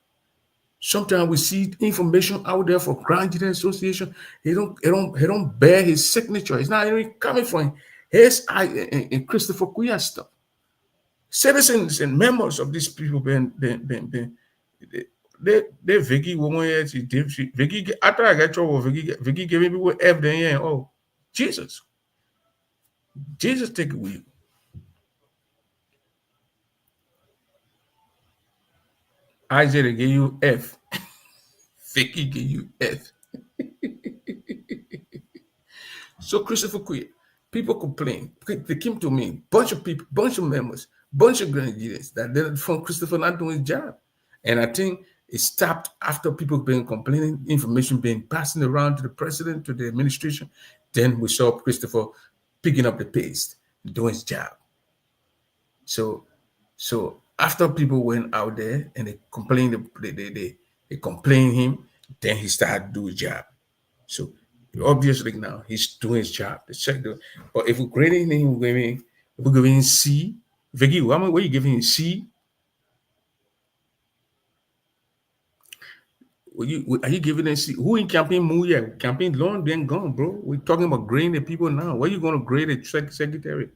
Sometimes we see information out there for Grand Jury Association. He don't bear his signature. It's not even coming from his and Christopher Kuya stuff. Citizens and members of these people they Vicky woman Vicky after I get trouble Vicky giving people F then oh Jesus take it with you. Isaiah gave you F. Vicky gave you F. So Christopher Kuya, people complain. They came to me, bunch of people, bunch of members, bunch of graduates that they're from Christopher not doing his job. And I think it stopped after people being complaining, information being passing around to the president, to the administration. Then we saw Christopher picking up the pace, doing his job. So After people went out there and they complained, they complained him, then he started to do his job. So obviously now he's doing his job. But if we're grading him, if we're giving him C, Vicky, what are you giving him C? Are you giving him C? Who in campaign move yet? Campaign long been gone, bro. We're talking about grading the people now. What are you going to grade a secretary?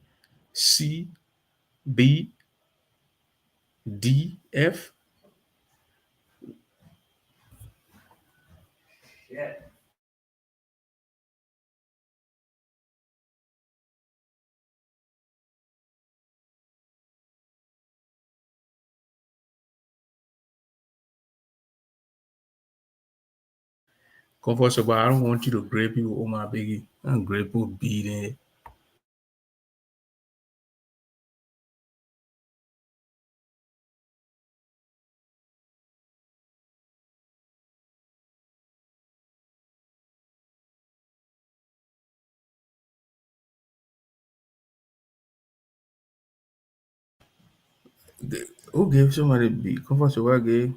C, B, D, F? Yeah. Comfortable. I don't want you to grade people. Oh my biggie. I'm grade people beating. Who gave somebody B? Comfortable gave.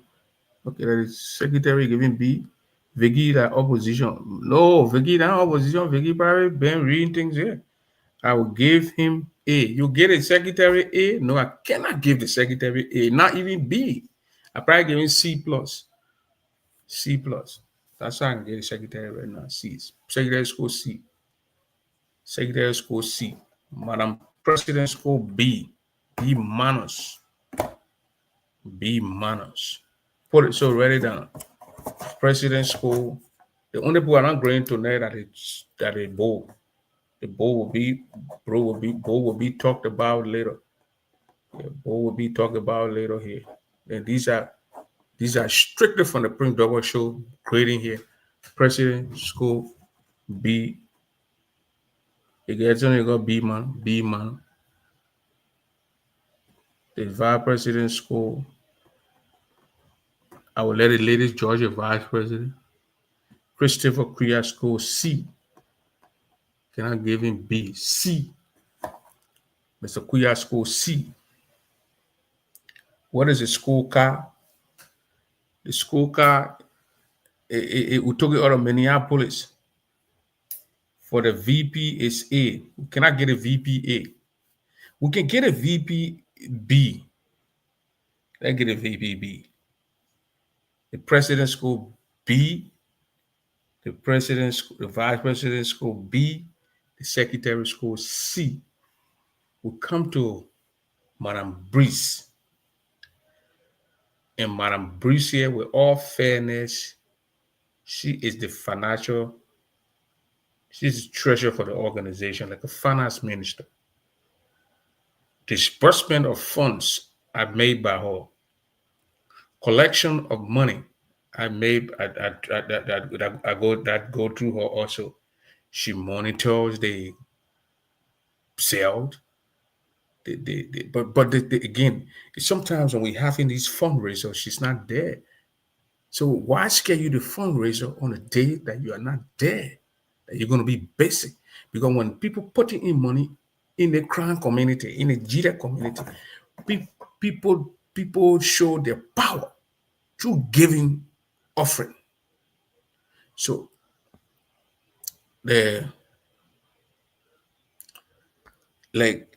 Okay, that is secretary giving B. Vicky that opposition. No, Vicky that opposition. Vicky probably been reading things here. I will give him A. You get a secretary A? No, I cannot give the secretary A. Not even B. I probably give him C plus. C plus. That's how I can get a secretary right now. C. Secretary score C. Secretary score C. Madam President score B. B minus. B minus. Put it so write it down. President score. The only people I'm not going to know that a bowl. The bowl will be talked about later. Yeah, bowl will be talked about later here. And these are strictly from the Prince Double Show grading here. President score B. You guys only got B man, B man. The vice president score. I will let the ladies judge the vice president. Christopher Kriya score C. Can I give him B? C. Mr. Kuya score C. What is the scorecard? The scorecard, we took it out of Minneapolis. For the VP is A. We cannot get a VP A. We can get a VP B. Let's get a VP B. The president score B. The vice president score B. The secretary score C. We come to Madame Brice. And Madame Brice here, with all fairness, she is the she's the treasurer for the organization, like a finance minister. Disbursement of funds are made by her. Collection of money I go through her also. She monitors the sales. But again, sometimes when we having these fundraisers, she's not there. So why schedule the fundraiser on a day that you are not there? That you're going to be basic? Because when people putting in money in the Crown community, in the GDA community, people show their power through giving offering. So the like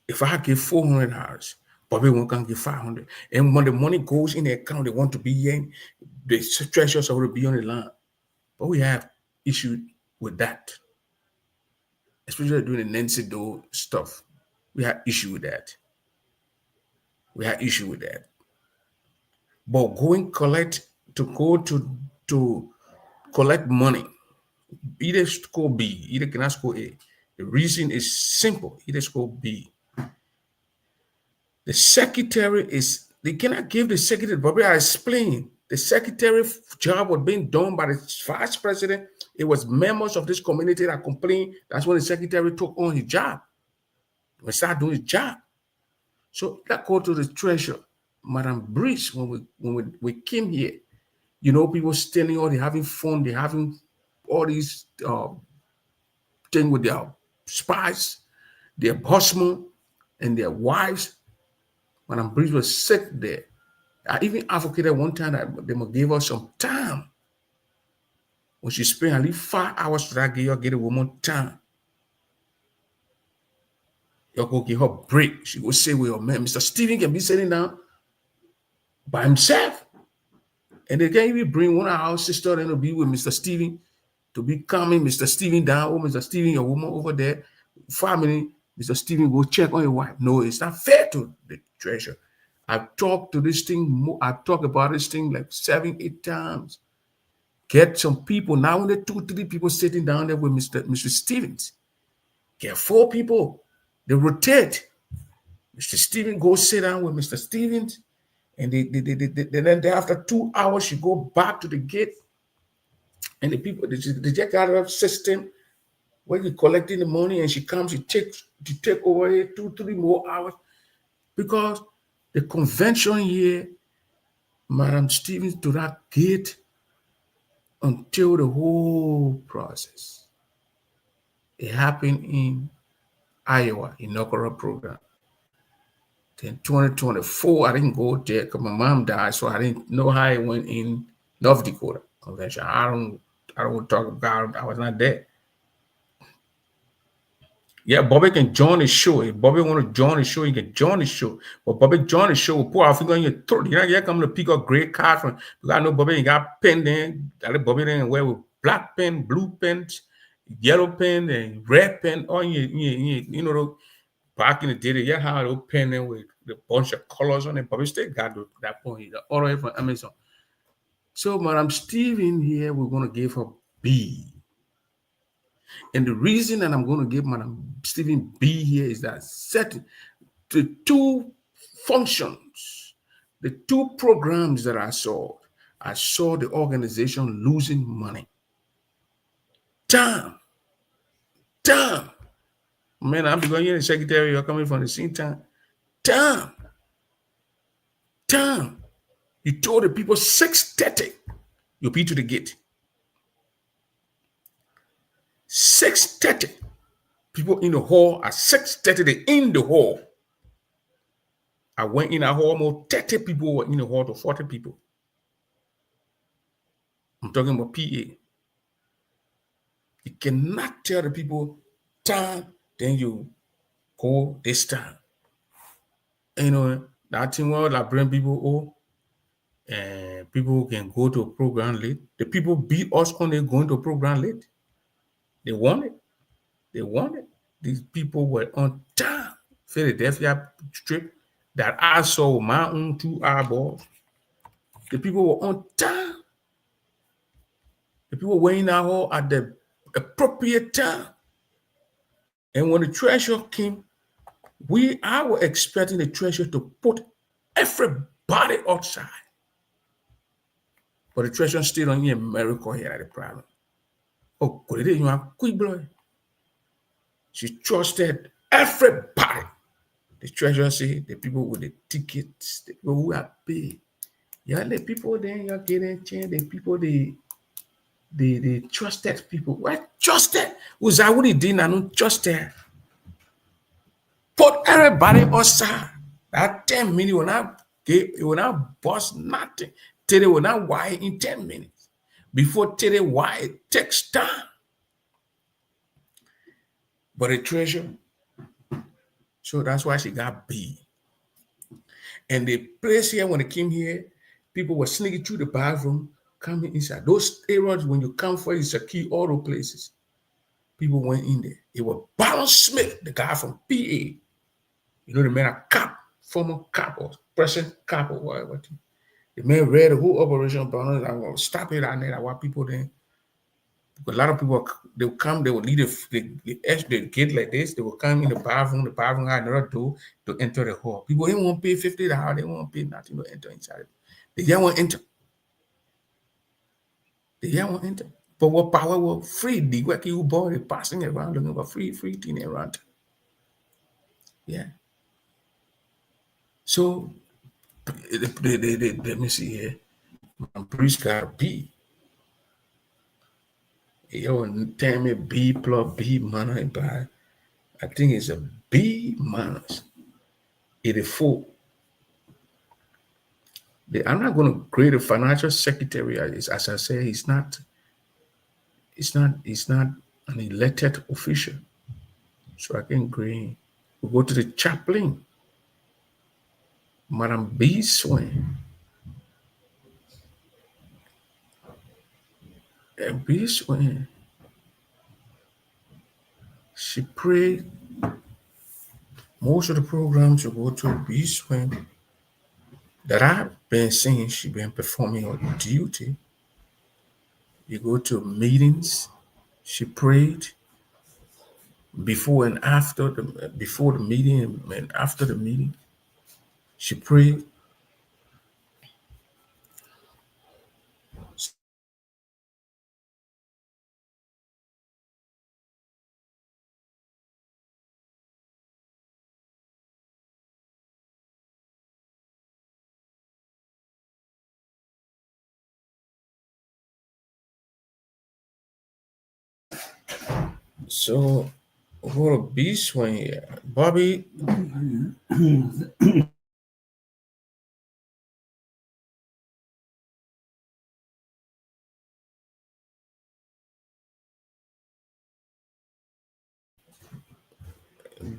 if I give $400, Bobby won't can give 500. And when the money goes in the account, they want to be in, the treasures are to be on the line. But we have issue with that. Especially doing the Nancy Doe stuff. We have issue with that. But to collect money, either score B, either cannot score A. The reason is simple. Either score B. The secretary they cannot give the secretary, but I explained the secretary job was being done by the vice president. It was members of this community that complained. That's when the secretary took on his job. We started doing his job. So let's go to the treasurer, Madame Brice. When we came here, people standing out, they're having fun, they're having all these things with their spies, their busman, and their wives. Madam Breeze was sick there. I even advocated one time that they must give us some time. When she spent at least 5 hours to that girl, get a woman time. You go give her break. She go say with her man, Mr. Stephen can be sitting down by himself. And they can even bring one of our sisters in to be with Mr. Stephen, to be calming Mr. Stephen down. Oh, Mr. Stephen, your woman over there. 5 minutes, Mr. Stephen go check on your wife. No, it's not fair to the treasure. I've talked to this thing, I've talked about this thing like 7, 8 times. Get some people, now only 2, 3 people sitting down there with Mr. Stevens. Get 4 people. They rotate. Mr. Stevens go sit down with Mr. Stevens. And then after 2 hours, she go back to the gate. And the people, they just got a system where you collecting the money and she comes, she take over here 2, 3 more hours. Because the convention here, Madam Stevens to that gate until the whole process. It happened in Iowa, inaugural program. Then 2024, I didn't go there because my mom died, so I didn't know how it went in North Dakota convention. I don't want to talk about it. I was not there. Yeah, Bobby can join the show. If Bobby want to join the show, he can join the show. But Bobby join the show, put our finger in your throat. You come to pick up great card from. Because I know Bobby ain't got pen there. Bobby didn't wear with black pen, blue pens, yellow pen, and red pen. All you know, back in the day, you had a pen there with a bunch of colors on it. Bobby still got that point. The order from Amazon. So, Madam Stephen here, we're going to give her B. And the reason that I'm going to give Madam Stephen B here is that the 2 functions, the 2 programs that I saw the organization losing money. Time. Man, I'm going here, the secretary, you're coming from the same time. Time. You told the people 6:30, you'll be to the gate. 6:30. People in the hall at 6:30, they in the hall. I went in a hall, almost 30 people were in the hall to 40 people. I'm talking about PA. You cannot tell the people time, then you go this time. You know, that thing where I bring people, and people can go to a program late. The people beat us on it going to a program late. They want it. These people were on time. Philadelphia trip that I saw with my own 2 eyeballs. The people were on time. The people were in our hall at the appropriate time. And when the treasurer came, I were expecting the treasurer to put everybody outside. But the treasurer stayed on here in America here at the problem. Oh, you are quick boy. She trusted everybody. The treasurer said the people with the tickets, the people who are paid. Yeah, the people then you're getting changed, the people they trusted people. What trusted? Was I what did not trusted? Put everybody outside. That 10 minutes will not bust nothing. Today will not wire in 10 minutes. Before today wire, it takes time. But the treasurer, so that's why she got B. And the place here, when they came here, people were sneaking through the bathroom, coming inside. Those areas, when you come for it's a key auto places. People went in there. It was Baron Smith, the guy from PA. You know, the man a cop, former cop or present cop or whatever. The man read the whole operation. Baron, I will stop it out there. I want people there. A lot of people, they will come, they will leave the gate like this. They will come in the bathroom had another door to enter the hall. People didn't want to pay $50, they won't pay nothing to enter inside. They didn't want to enter. But what power was free? The work you bought it passing around looking for free thing around. Yeah. So let me see here. My priest got B. Yo, tell me B plus B minus by, I think it's a B minus. 84. I'm not going to create a financial secretary. As I say, he's not an elected official. So I can green. We go to the chaplain, Madam B. Swain. B. Swain, she prayed most of the programs you go to B. Swain that I've been seeing, she been performing on duty. You go to meetings, she prayed before the meeting and after the meeting. She prayed. So what a B. Swain here. Bobby,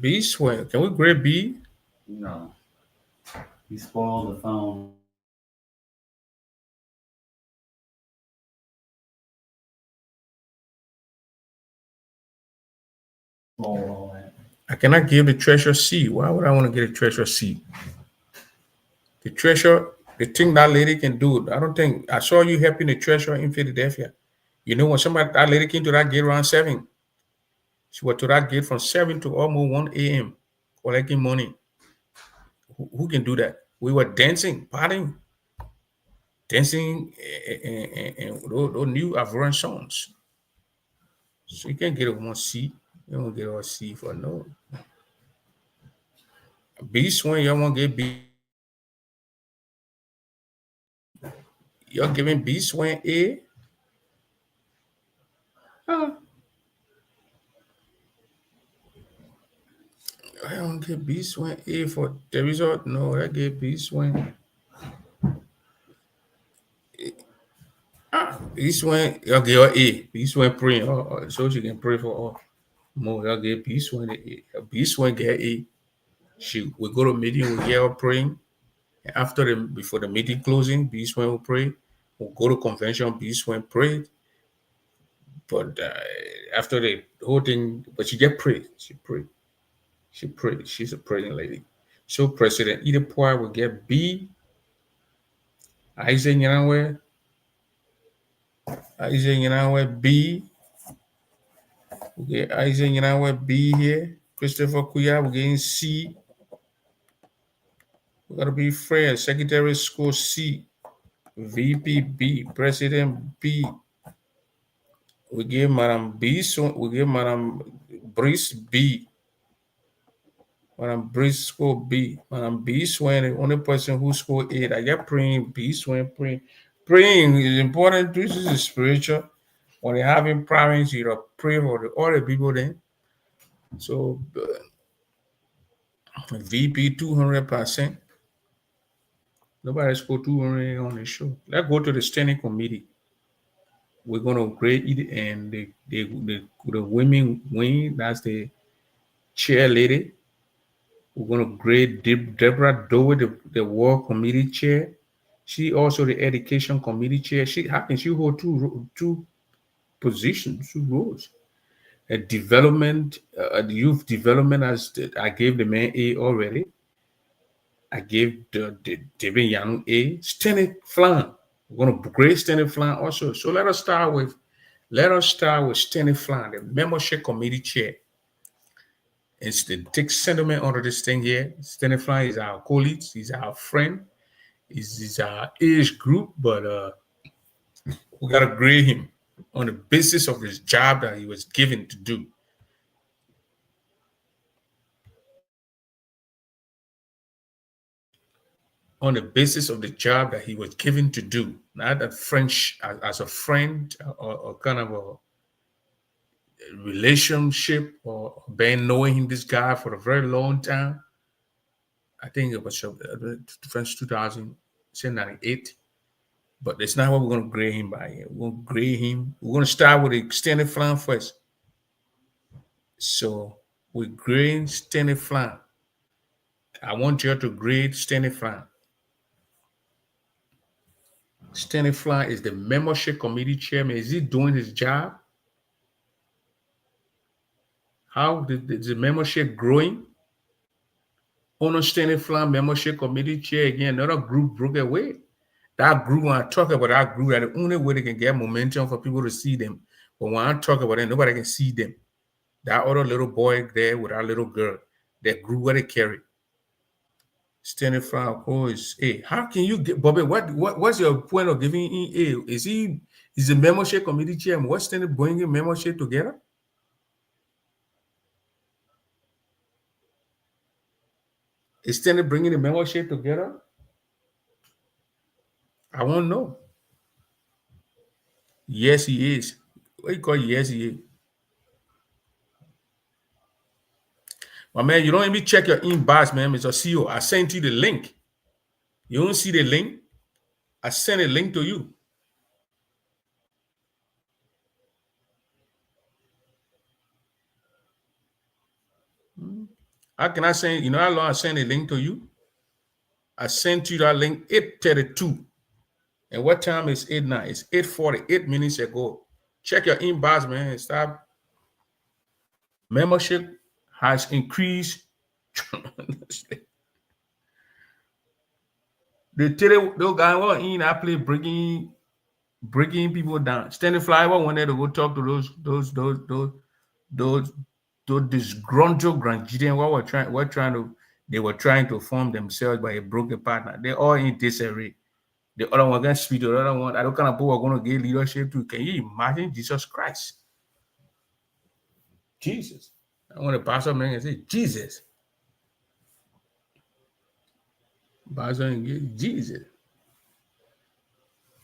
B. Swain. Can we grab B? No. He spoiled the phone. All that. I cannot give the treasure C. Why would I want to get a treasure C? The treasure, the thing that lady can do, I don't think I saw you helping the treasure in Philadelphia. You know, when that lady came to that gate around 7, she was to that gate from 7 to almost 1 a.m. collecting money. Who can do that? We were dancing, partying, dancing, and those new Ivorian songs. So you can't get a 1C. You don't get a C for no. B swing, you won't get B. You're giving B swing A. Huh. I don't get B swing A for the result. No, I get B swing. B swing, you get her A. B swing praying. So she can pray for all. More, you get B swing A. B swing get A. We go to meeting, we get her praying. Before the meeting closing, B swing will pray. We'll go to convention, B swing pray. But after the whole thing, but she get prayed. She prayed. She prayed. She's a praying lady. So President Edith Poir will get B. Isaac Yanawe. Isaac Yanawe B. We get Isaac Yanawe B here. Christopher Kuya, we're getting C. We gotta be fair. Secretary of School C. VP B. President B. We give Madam B. So we give Madam Brice B. Madam Brice score B. Madam B Swain, the only person who scored 8. I get praying, B Swain praying. Praying is important. This is spiritual. When you're having problems, you pray for the other people then. So VP 200%. Nobody scored 200 on the show. Let's go to the standing committee. We're gonna grade it, and the women win. That's the chair lady. We're going to grade Deborah Dowie, the War Committee Chair. She also the Education Committee Chair. How can she hold two positions, two roles? The youth development, I gave the man A already. I gave the David Young A. Stanley Flan. We're going to grade Stanley Flan also. So let us start with Stanley Flan, the Membership Committee Chair. It's the take sentiment under this thing here. Stanley Fly is our colleague, he's our friend, he's our age group, but we gotta grade him on the basis of his job that he was given to do. On the basis of the job that he was given to do, not that French as a friend or kind of a relationship or been knowing this guy for a very long time. I think it was French 2098. But that's not what we're going to grade him by here. We're going to grade him. We're going to start with the extended flank first. So we grade extended flank. I want you to grade extended flank. Extended flank is the membership committee chairman. Is he doing his job? How is the membership growing? Understanding flank membership committee chair again. Another group broke away. That group, when I talk about that group, that's the only way they can get momentum for people to see them. But when I talk about it, nobody can see them. That other little boy there with that little girl, that group what they carry. Standing flank, oh, is hey, how can you get Bobby? What's your point of giving him a? Is the membership committee chairman? What's standing bringing membership together? Is standing bringing the membership together? I won't know. Yes, he is. What you call yes, he is? My man, you don't even check your inbox, man. Mr. CEO, I sent you the link. You don't see the link? I sent a link to you. How can I send? You know how long I sent a link to you? I sent you that link 8:32. And what time is it now? It's 8:48 minutes ago. Check your inbox, man. Stop. Membership has increased tremendously. The those guys were in I play breaking people down. Standing Flyover wanted to go talk to those disgruntled Grandidians. They were trying to form themselves by a broken partner. They all in disarray. The other one can speak, the other one, I don't kind of people are going to give leadership to. Can you imagine Jesus Christ? Jesus. I want to pastor man and say, Jesus. Pastor and get Jesus.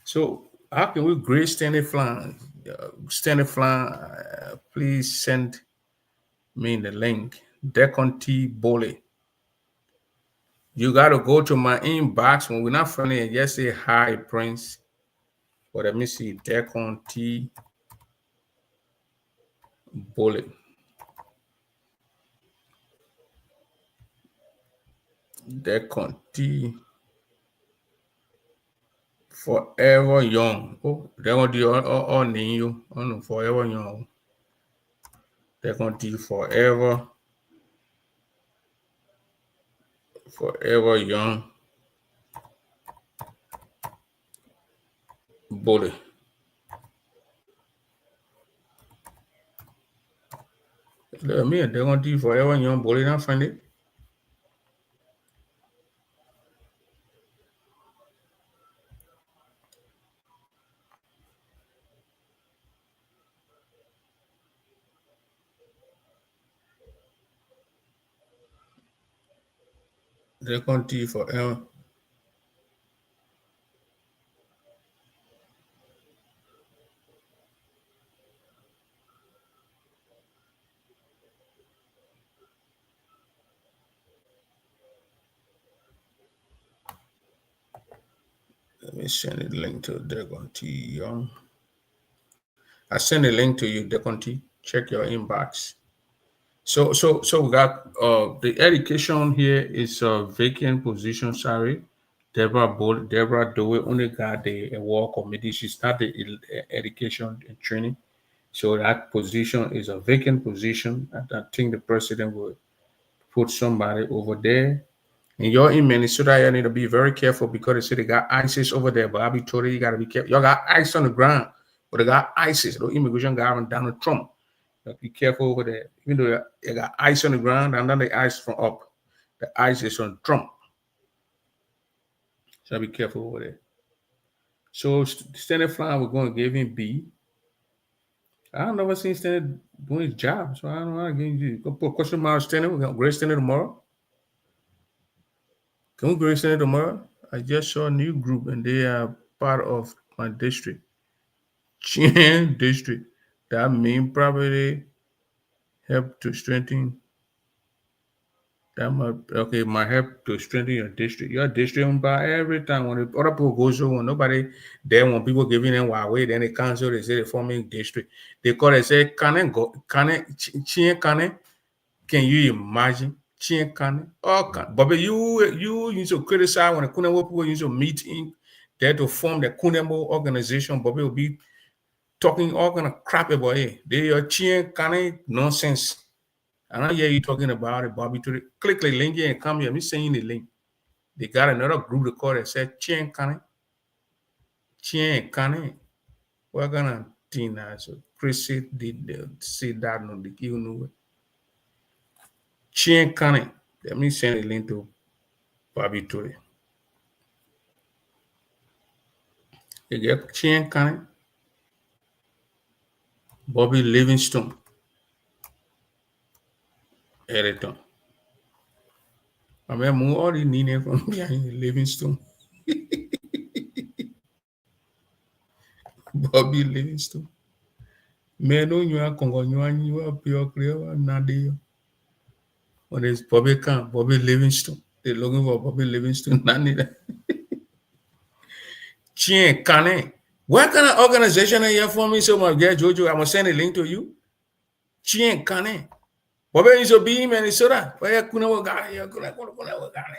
So how can we grade Standing Flan? Standing Flan, please send me the link. Decon T. Bole. You got to go to my inbox when we're not friendly and just say hi, Prince. But let me see. Decon T. Bole. Decon T. Forever Young. Oh, they're going to do all name you. Oh, no, Forever Young. They're going to do Forever Young. Bully. They're going to do Forever Young Bully. Not find it. They're going to do Forever. Let me send a link to Decon T. Young. I send a link to you, Decon T. Check your inbox. So we got the education here is a vacant position. Sorry, Deborah Doe only got the award committee. She's not the education and training. So that position is a vacant position. I think the president will put somebody over there. And you're in Minnesota, you need to be very careful because they say they got ISIS over there. But I'll be told you got to be careful. Y'all got ice on the ground, but they got ISIS. The immigration government Donald Trump. Be careful over there. Even though you got ice on the ground, and not the ice from up. The ice is on Trump. So be careful over there. So Standing Fly, we're going to give him B. I've never seen Standing doing his job, so I don't know how to give you. Go put a question mark Standing. We're going to grade Standing tomorrow. Can we grade Standing tomorrow? I just saw a new group, and they are part of my district. Chin district. That means probably help to strengthen That might help to strengthen your district. Your district owned by every time when the other people go so when nobody there when people giving them Huawei, then they cancel, they say they're forming district. They call it say can can you imagine? Oh, but you used to criticize when the Kunemo people used to meet in there to form the Kunemo organization, Bobby will be talking all kind of crap about it. They are cheering nonsense. And I hear you talking about it, Bobby. To click the link here and come here. I'm saying the link. They got another group to call that said Chien Kane. We're gonna Tina. So Chris did say that no the you know. Chien Kane. Let me send a link to Bobby Tory. You get Chien Kane. Bobby Livingstone. Editor. I mean, all the need from behind Livingstone. Bobby Livingstone. Meno nyua kongo nyua pure clear nadio. What is Bobby Livingstone? They're looking for Bobby Livingstone. Nani that. Chien Kane. What kind of organization are you for me? So my dear Jojo, I'm gonna send a link to you. Chien Kane. Bobby is a beam and it's soda. Where kuna wagana ya kuna wagana.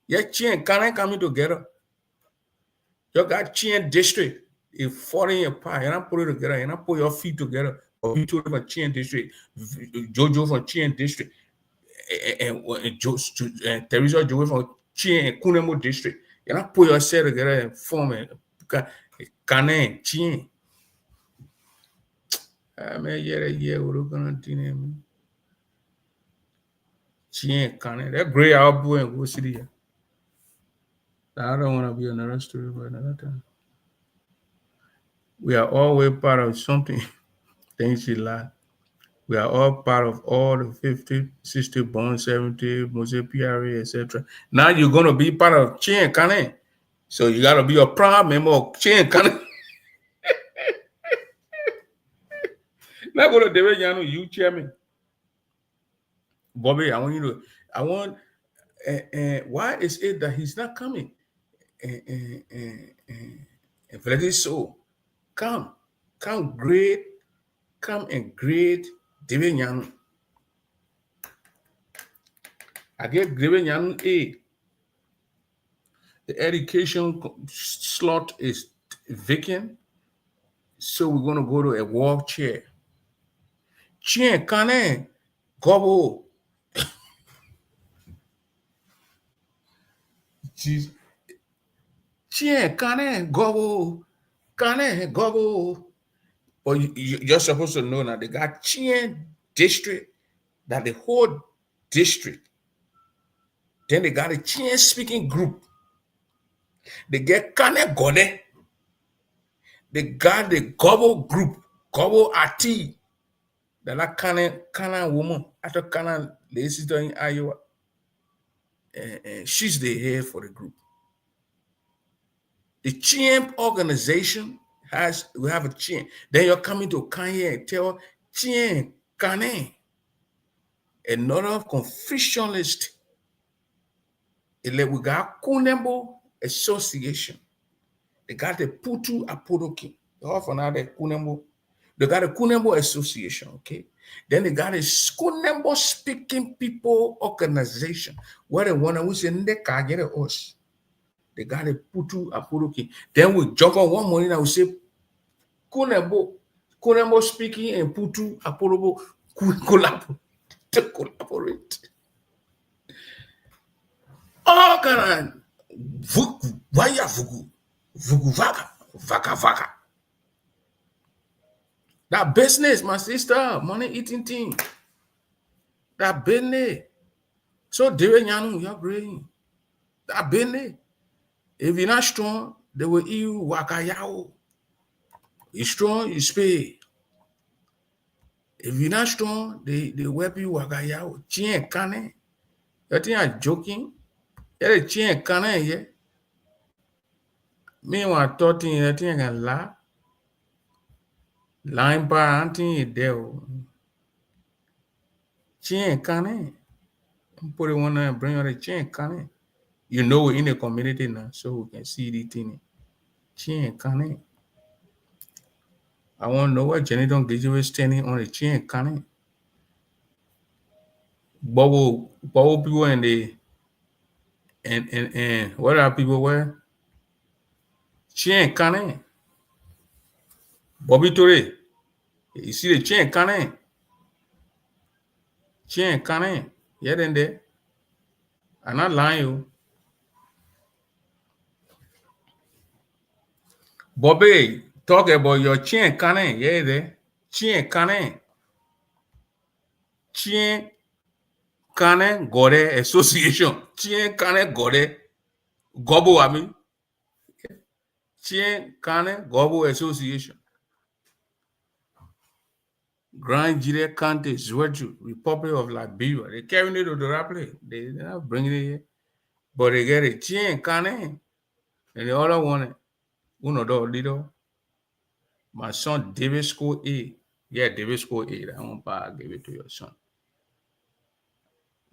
Yeah, Chien Kane coming together. You got Chien district. If falling apart, and I put it together, and I put your feet together. Bobby Tory from Chien district, Jojo from Chien district, and Teresa Jojo from Chien Kunemo district. And I put yourself together and form a Kane Chien. I mean, yeah, we're gonna do it. Chien Kane, that great album and go city. I don't want to be another story for another time. We are always part of something. Thanks a lot. We are all part of all the 50, 60, bond, 70, Mose PRA, etc. Now you're going to be part of Chien Kane. So you got to be a proud member of Chien Kane. Now go to David Yano, you chairman. Bobby, I want you to, why is it that he's not coming? Very so. Come and grade David Yano. I get David Yano A. The education slot is vacant, so we're going to go to a walk chair. Chien Kane, Gobo. Chien Kane, Gobo. But you're supposed to know now they got Chien district, that the whole district. Then they got a Chien speaking group. They get Kane Gode. They got the Gobo group, Gobo RT. They're like Kana woman. After Kana, the sister in Iowa. She's the head for the group. The Chien organization we have a Chien. Then you're coming to Kanye and tell Chien Kane, another Confucianist. We got Kunembo Association. They got the Putu Aporoki. They often have the Kunembo. They got a Kunembo Association, okay? Then they got a Kunembo Speaking People Organization. Where they want to say, get us. They got a Putu Aporoki. Then we jump on one morning and we say, Kunembo Speaking and Putu Aporobo collaborate. Oh, God. Vaya vugu. Vugu vaka. That business, my sister, money eating thing. That business. So David Yanu, you're growing. That business. If you're not strong, they will eat you wakayao. You're strong, you spay. If you're not strong, they whip you wakayao. Chien Kane. You think I'm joking? Yeah, Chien Kane, yeah. Meanwhile, I think I can laugh. Line by auntie devil. Chien Kane. Put it one there and bring out the chain, can You know we're in the community now, so we can see the thing. Chain, can I want to know what Jenny don't get you standing on the chain, can Bubble people and the and what are people wear? Chain, can Bobby Torre. You see the chain, can Chain, can Yeah, then there. I'm not lying you. Bobby, talk about your chain, can Yeah, there. Chain, can Chain, can Gore Association. Chain, can Gore. Gobo, I mean. Chain, can Gobo Association. Grand Jire County, Zwerju, Republic of Liberia. They carrying it to the Rapple. They're not bringing it here. But they get a chain, can And the other one, uno do little. My son, David School A. Yeah, David School A. That one part, give it to your son.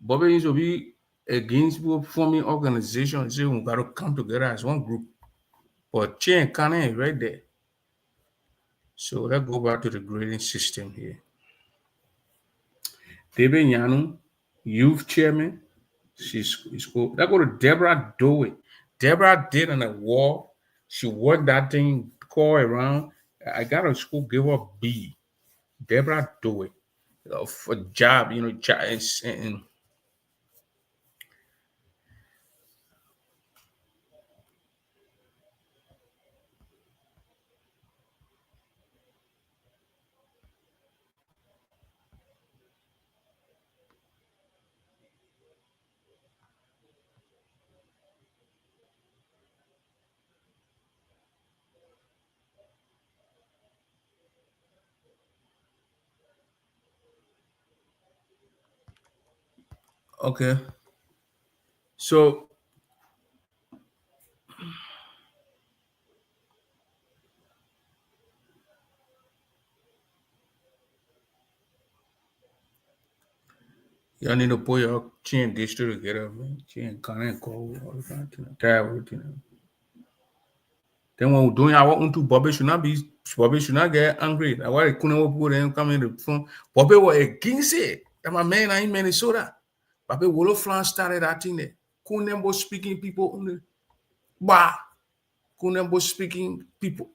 Bobby needs to be against people forming organizations. Say we got to come together as one group. But chain, can right there. So let's go back to the grading system here. David Yanu, youth chairman. She's cool. Let's go to Deborah Dowey. Deborah did on a wall. She worked that thing, call around. I got to school, give her B. Deborah Dowey. For job, and okay. So y'all need to put your chin district together, man. Chin connect call all the kind of thing. Tired everything. Then when we're doing our own to Bobby should not get angry. That's why they couldn't put them come in the front. Bobby was against it. That my man in Minnesota. Bobby Willow Flan started that thing there. Couldn't speaking people on the bar. Couldn't speaking people.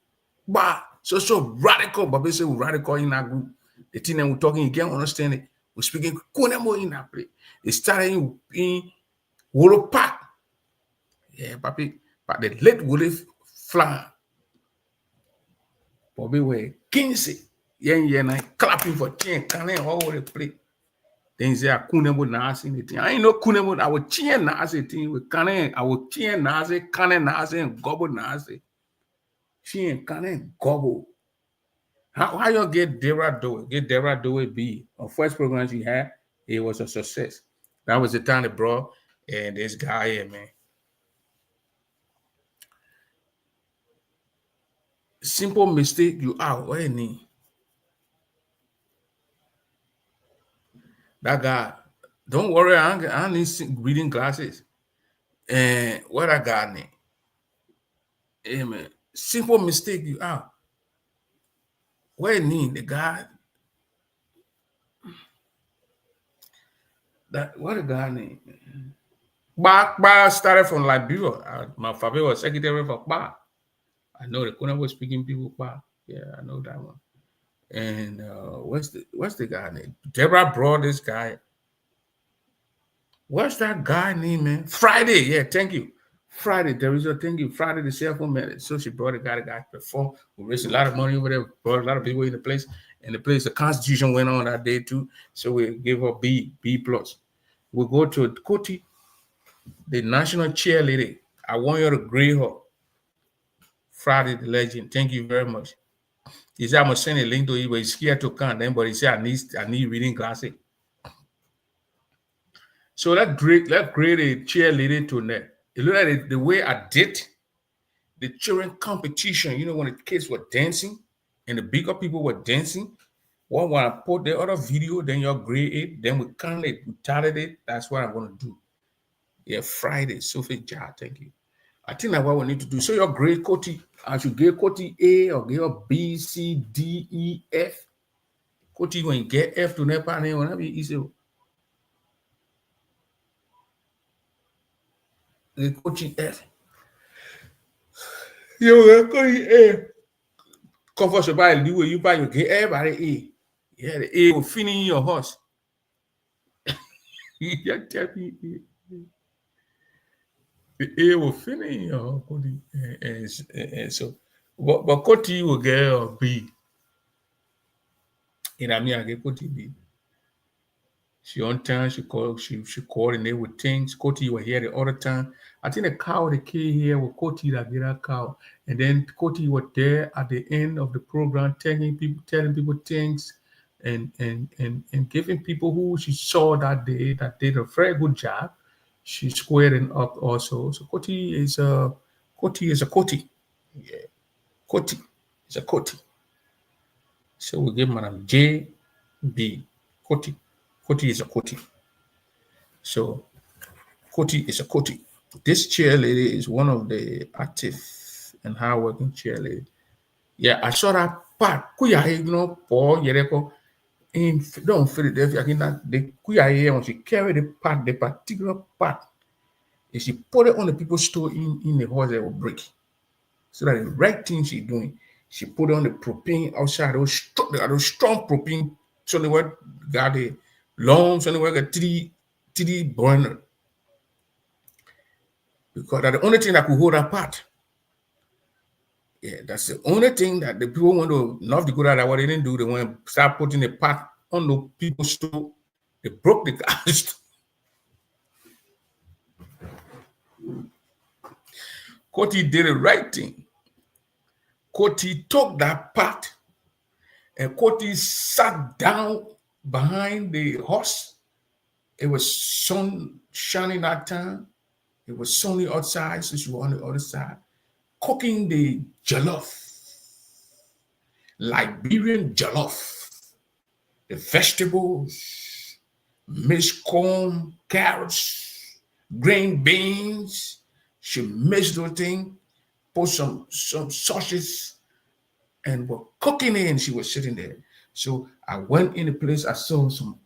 Bar. So radical. Bobby said radical in that group. The thing that we're talking, you can't understand it. We're speaking couldn't in that place. They started in Willow Park. Yeah, Bobby. But they let Willow Flan. Bobby were against it. Yeah, clapping for chain, canning all over the place. Then say I couldn't nasi anything. I ain't no couldn't I would chain nasi thing with canning. I would chain nasi, canning nasi, and gobble nasi. Chain, canning, gobble. How you get Deborah Dowey? Get Deborah Dowey B. On first program she had, it was a success. That was the time they brought and this guy here, man. Simple mistake you out. What you need? That guy, don't worry, I need reading glasses. And what I got need? Hey man, simple mistake you out. What you need? The guy that what the guy need? Ba started from Liberia. My father was secretary for Ba. I know the Kuna was speaking people Ba. Yeah, I know that one. And what's the guy name? Deborah brought this guy. What's that guy name, man? Friday. Yeah, thank you. Friday, Teresa, thank you. Friday, the cell phone man. So she brought the guy perform. We raised a lot of money over there, brought a lot of people in the place. And the place, the constitution went on that day too. So we gave her B plus. We go to Koti, the national cheerleader. I want you to grade her. Friday, the legend. Thank you very much. He said, I'm gonna send a link to you, but he's scared to come. Then, but he said, I need reading glasses. So let's create a cheerleader to net. You look at it, the way I did the children competition, when the kids were dancing and the bigger people were dancing, When I put the other video, then you grade it, then we count it, we tally it. That's what I'm gonna do. Yeah, Friday. Sophie Ja, thank you. I think that's what we need to do. So your grade Koti, I should get Koti A or get a B, C, D, E, F. Koti when you get F to never name will be easy. The Koti F. You will Koti A. Comfort buy the way you buy you get everybody A. Yeah, the A will finish in your horse. You tell me the A will finish in your horse, Koti. And so but Koti will get a B. And I mean I get Koti B. She on time, she coordinate with things. Koti were here the other time. I think the cow the kid here with Koti that get a cow. And then Koti was there at the end of the program telling people things and giving people who she saw that day that did a very good job. She squaring up also. So Koti is a Koti. Yeah. Koti is a Koti. So we give Madam J B Koti. Koti is a Koti. So Koti is a Koti. This cheerleader is one of the active and hardworking cheerleaders. Yeah, I saw that part. Kuya, you know, Paul Yereko in Philadelphia. The Kuya when she carried the particular part, and she put it on the people's store in the horse that will break. So that the right thing she's doing, she put it on the propane outside. Those strong propane. So they were got the long, so they were got three burner. Because that's the only thing that could hold apart. Yeah, that's the only thing that the people want to love to go at what they didn't do. They want to start putting the pot on the people's store. They broke the cast. Koti did the right thing. Koti took that pot and Koti sat down behind the horse. It was sun shining that time. It was sunny outside, so she was on the other side, cooking the jollof, Liberian jollof, the vegetables, mixed corn, carrots, green beans. She mixed those things, put some sausages, and were cooking it, and she was sitting there. So I went in the place, I saw some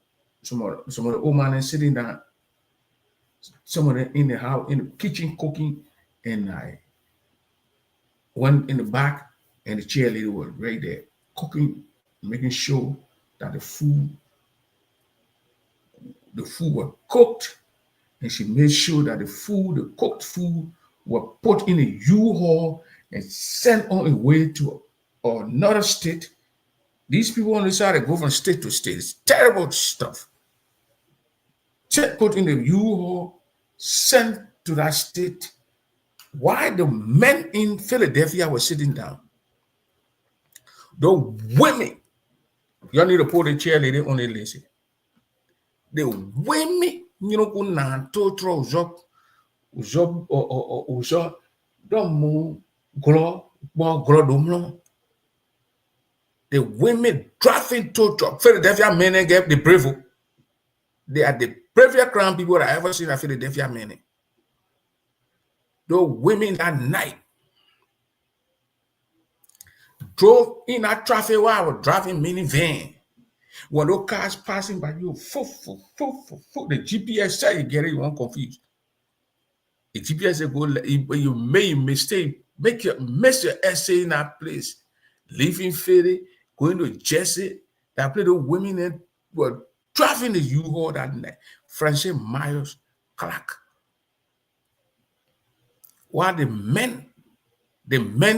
of the old man sitting down. Someone in the house, in the kitchen cooking, and I went in the back, and the cheerleader was right there cooking, making sure that the food was cooked, and she made sure that the cooked food, were put in a U-Haul and sent on its way to another state. These people on the side they go from state to state. It's terrible stuff. Put in the U-Haul, sent to that state. Why the men in Philadelphia were sitting down? The women, y'all need to put a cheerleader on the list. The women, you know, who nan to throw uzop, domu gro domlo. The women driving to Philadelphia men get the bravo. They are the bravest crown people that I ever seen at Philadelphia men. Those women that night drove in that traffic while I was driving minivan. When those cars passing by you, the GPS said you get it, you won't confuse. The GPS said go, you made a mistake, miss your essay in that place. Leaving Philly, going to Jesse, that place the women that were driving the U-Haul that night. Francis Myers Clark. While the men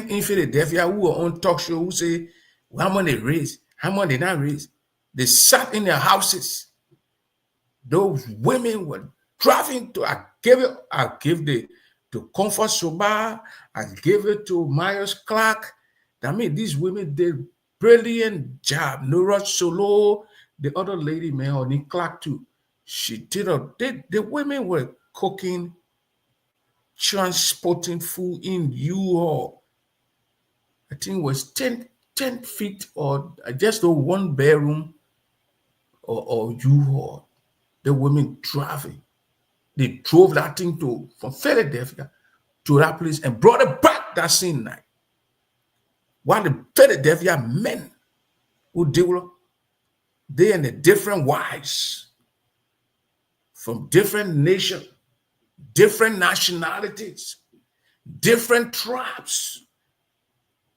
in Philadelphia who were on talk show who say, well, how much they raise, how much they not raise, they sat in their houses. Those women were driving to, I give the to Comfort Soba, I gave it to Myers Clark. I mean, these women did brilliant job. Nora Solo, the other lady, man, or Nick Clark too. She did the women were cooking, transporting food in U-Haul. I think it was 10 10 feet or just a one bedroom or U-Haul. The women driving. They drove that thing from Philadelphia to that place and brought it back that same night. While the Philadelphia men who deal, they and the different wives from different nations, different nationalities, different tribes.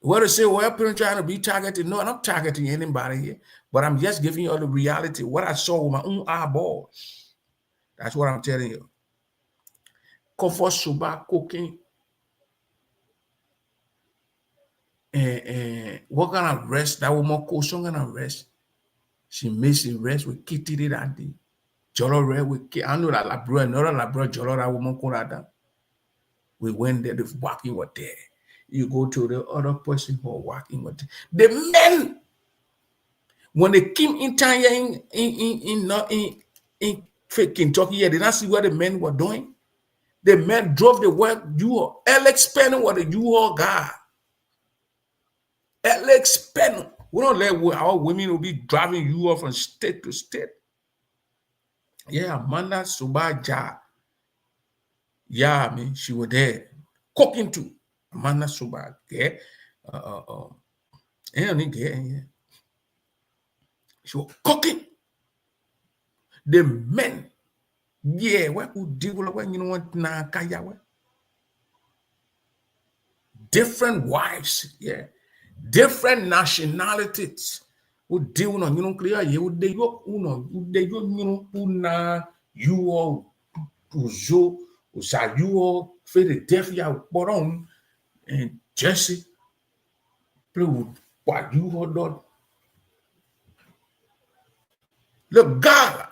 What to say, well, people trying to be targeted. No, I'm not targeting anybody here, but I'm just giving you all the reality, what I saw with my own eyeballs. That's what I'm telling you. Comfort Suba cooking. And what kind of rest? That woman cook some kind of rest. She makes it rest with Kitty that day. Jolo red with Kitty. I know that Labra, another Labra, Jolo, that woman called that. We went there, the walking were there. You go to the other person who are walking with the men. When they came in town here in Kentucky, they didn't see what the men were doing. The men drove the work U-Haul. Alex Penn was the U-Haul guy. Alex Penn. We don't let our women will be driving U-Haul from state to state. Yeah, Amanda Subaja. Yeah, I mean, she was there cooking too. Amanda Subaja. Yeah. Yeah. She was cooking. The men, yeah, what would deal when you know what na kaya. Different wives, yeah, different nationalities would deal on you know clear. You would they go uno, would they go you know una you all uzo usa you all Philadelphia Boron and Jesse play with what you all done. Look, God.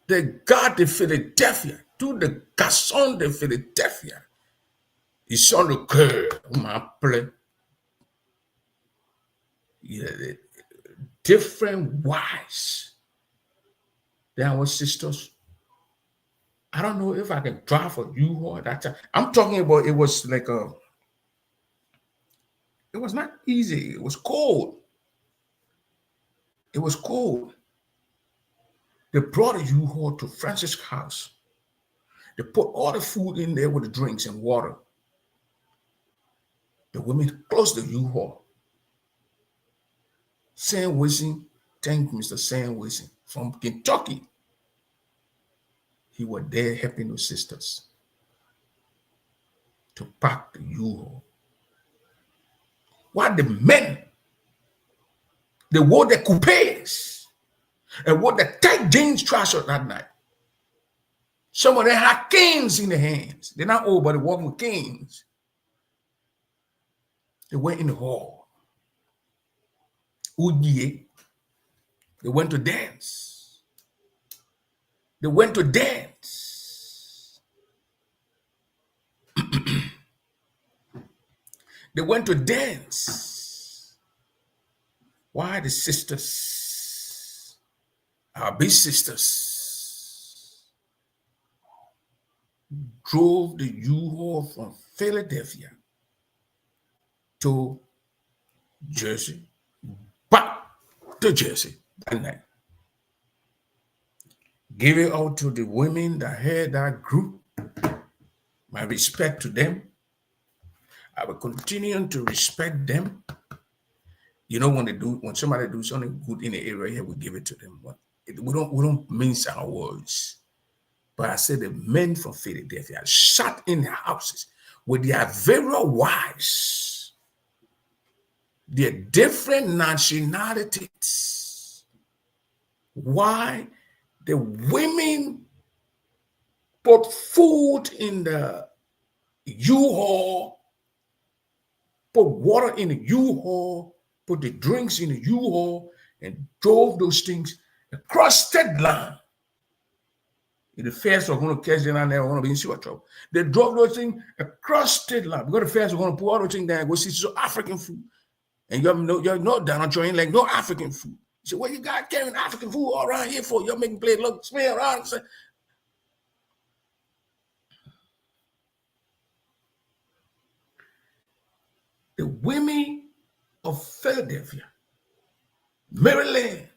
The God de Philadelphia, to the garçon de Philadelphia. Ils sont le cœur, on m'appelait. Yeah, different wives. They are our sisters. I don't know if I can drive for you or that time. I'm talking about it was like it was not easy. It was cold. It was cold. They brought a U-Haul to Francis' house. They put all the food in there with the drinks and water. The women closed the U-Haul. Sam Wilson, thank Mr. Sam Wilson from Kentucky. He was there helping those sisters to pack the U-Haul. While the men, they wore the coupes and wore the tight jeans trousers that night. Some of them had canes in their hands. They're not old, but they walk with canes. They went in the hall. Udiye. They went to dance. They went to dance. They went to dance. Why the sisters, our big sisters, drove the U-Haul from Philadelphia to Jersey, back to Jersey that night. Give it out to the women that had that group. My respect to them. I will continue to respect them. You know, when somebody do something good in the area here, we give it to them. We don't mince our words. But I said the men from Philadelphia sat in their houses with their very wives, their different nationalities. Why? The women put food in the U-Haul, put water in the U-Haul, put the drinks in the U-Haul, and drove those things across state line. If the feds are going to catch them down there, are going to be in serious trouble. They drove those things across state line because the feds are going to pull all those things down and go see some African food. And you know Donald Trump ain't like no African food. He said, what you got carrying African food all around here for? You're making play look, smell around. And say, the women of Philadelphia, Maryland.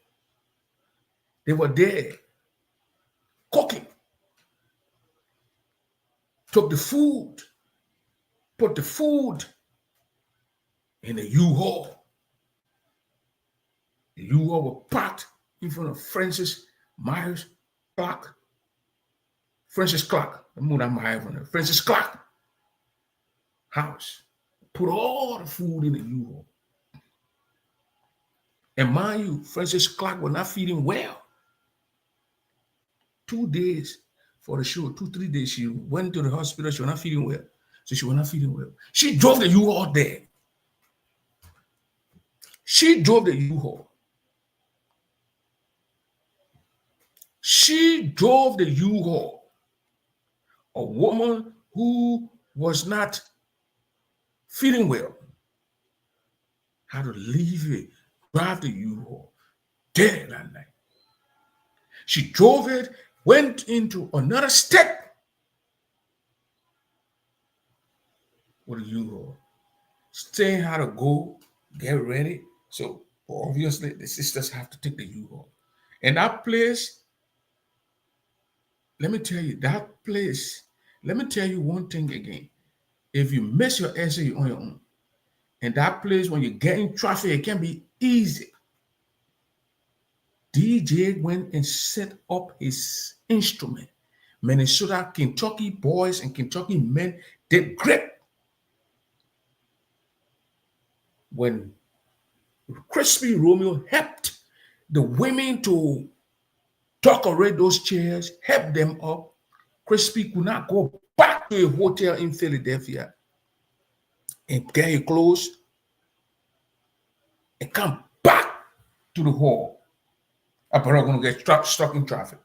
They were there cooking, took the food, put the food in a U-Haul. The U-Haul was parked in front of Francis Clark. Francis Clark house. Put all the food in the U-Haul. And mind you, Francis Clark was not feeling well. 2 days for the show, 2-3 days, she went to the hospital. She was not feeling well. So she was not feeling well. She drove the U-Haul there. She drove the U-Haul. She drove the U-Haul. A woman who was not feeling well had to leave it, drive the U-Haul there that night. She drove it, went into another state with a U-Haul. Saying how to go, get ready. So obviously the sisters have to take the U-Haul. And that place, let me tell you one thing again. If you miss your essay, you're on your own. And that place, when you get in traffic, it can be easy. DJ went and set up his instrument. Minnesota, Kentucky boys and Kentucky men did great. When Crispy Romeo helped the women to decorate those chairs, help them up, Crispy could not go back to a hotel in Philadelphia and get his clothes and come back to the hall. A brother going to get stuck in traffic.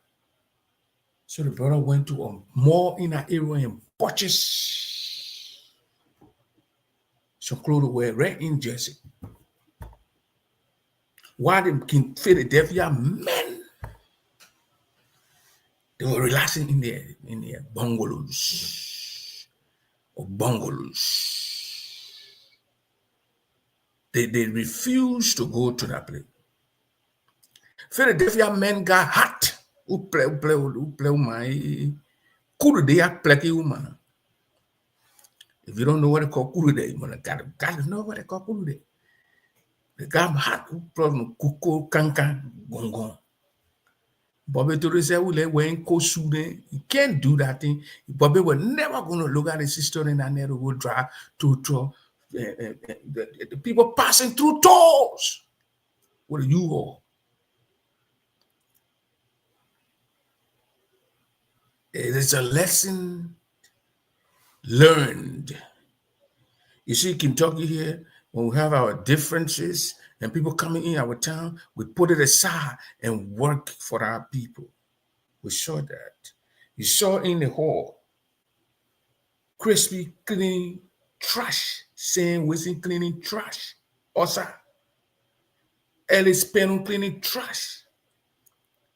So the brother went to a mall in that area and purchased some clothes to wear right in Jersey. While the Philadelphia men, they were relaxing in their bungalows. They refused to go to that place. Philadelphia men got hot. If you don't know what they call kurude, you gotta know what they call kurude. They got hot. Kuko kankan gongong. Bobby Torres said, when you can't do that thing. Bobby was never going to look at his sister in that neighborhood drive to the people passing through doors with a U-Haul. It is a lesson learned. You see, Kentucky here, when we have our differences and people coming in our town, we put it aside and work for our people. We saw that. You saw in the hall, Crispy cleaning trash, saying Wilson cleaning trash. Also, Ellis Penn cleaning trash.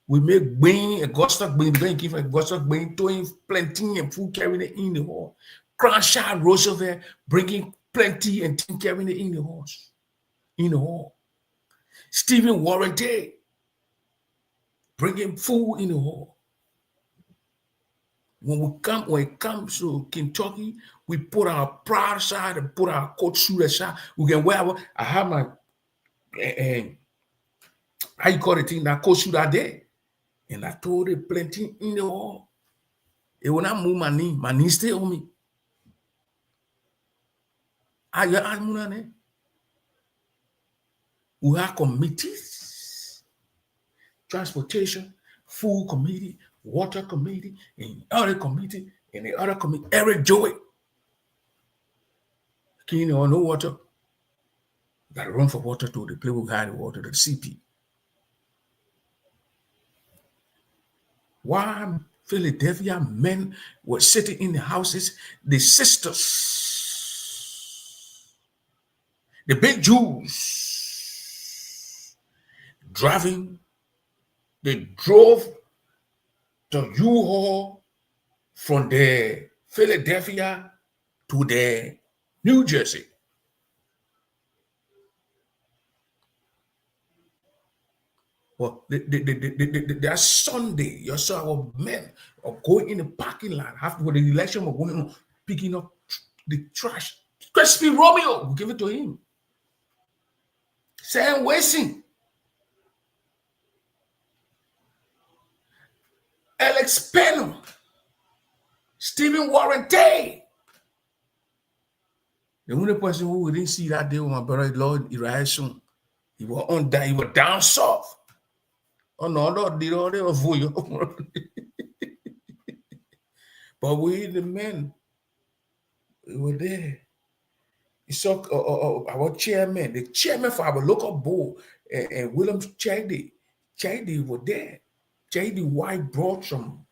We make Bain, Augusta Bain, give Augusta Bain, throwing plenty and food, carrying it in the hall. Crenshaw Roosevelt bringing plenty and carrying it in the hall. Stephen Warren bringing food in the hall. When it comes to Kentucky, we put our pride aside and put our coat suit aside. We can wear. I have my how you call it thing, that coat suit out there. And I told it plenty in the hall. It will not move my knee. My knee stay on me. We have committees, transportation, food committee, water committee, and other committee, and the other committee. Eric Joey. Can or no water? Got to run for water to the place we had the water to the CP. While Philadelphia men were sitting in the houses, the sisters, the big Jews, they drove the U-Haul from the Philadelphia to the New Jersey. Well, that Sunday, you saw our men are going in the parking lot after the election were going on, picking up the trash. Crispy Romeo, we give it to him. Sam Wessing, Alex Penham, Stephen Warren Tay. The only person who we didn't see that day was my brother Lord Iraison. He was on that, he was down south. Oh no, they were for you. But we the men, we were there. You saw our chairman, the chairman for our local board, and William Chady. Chady were there. Chady White brought some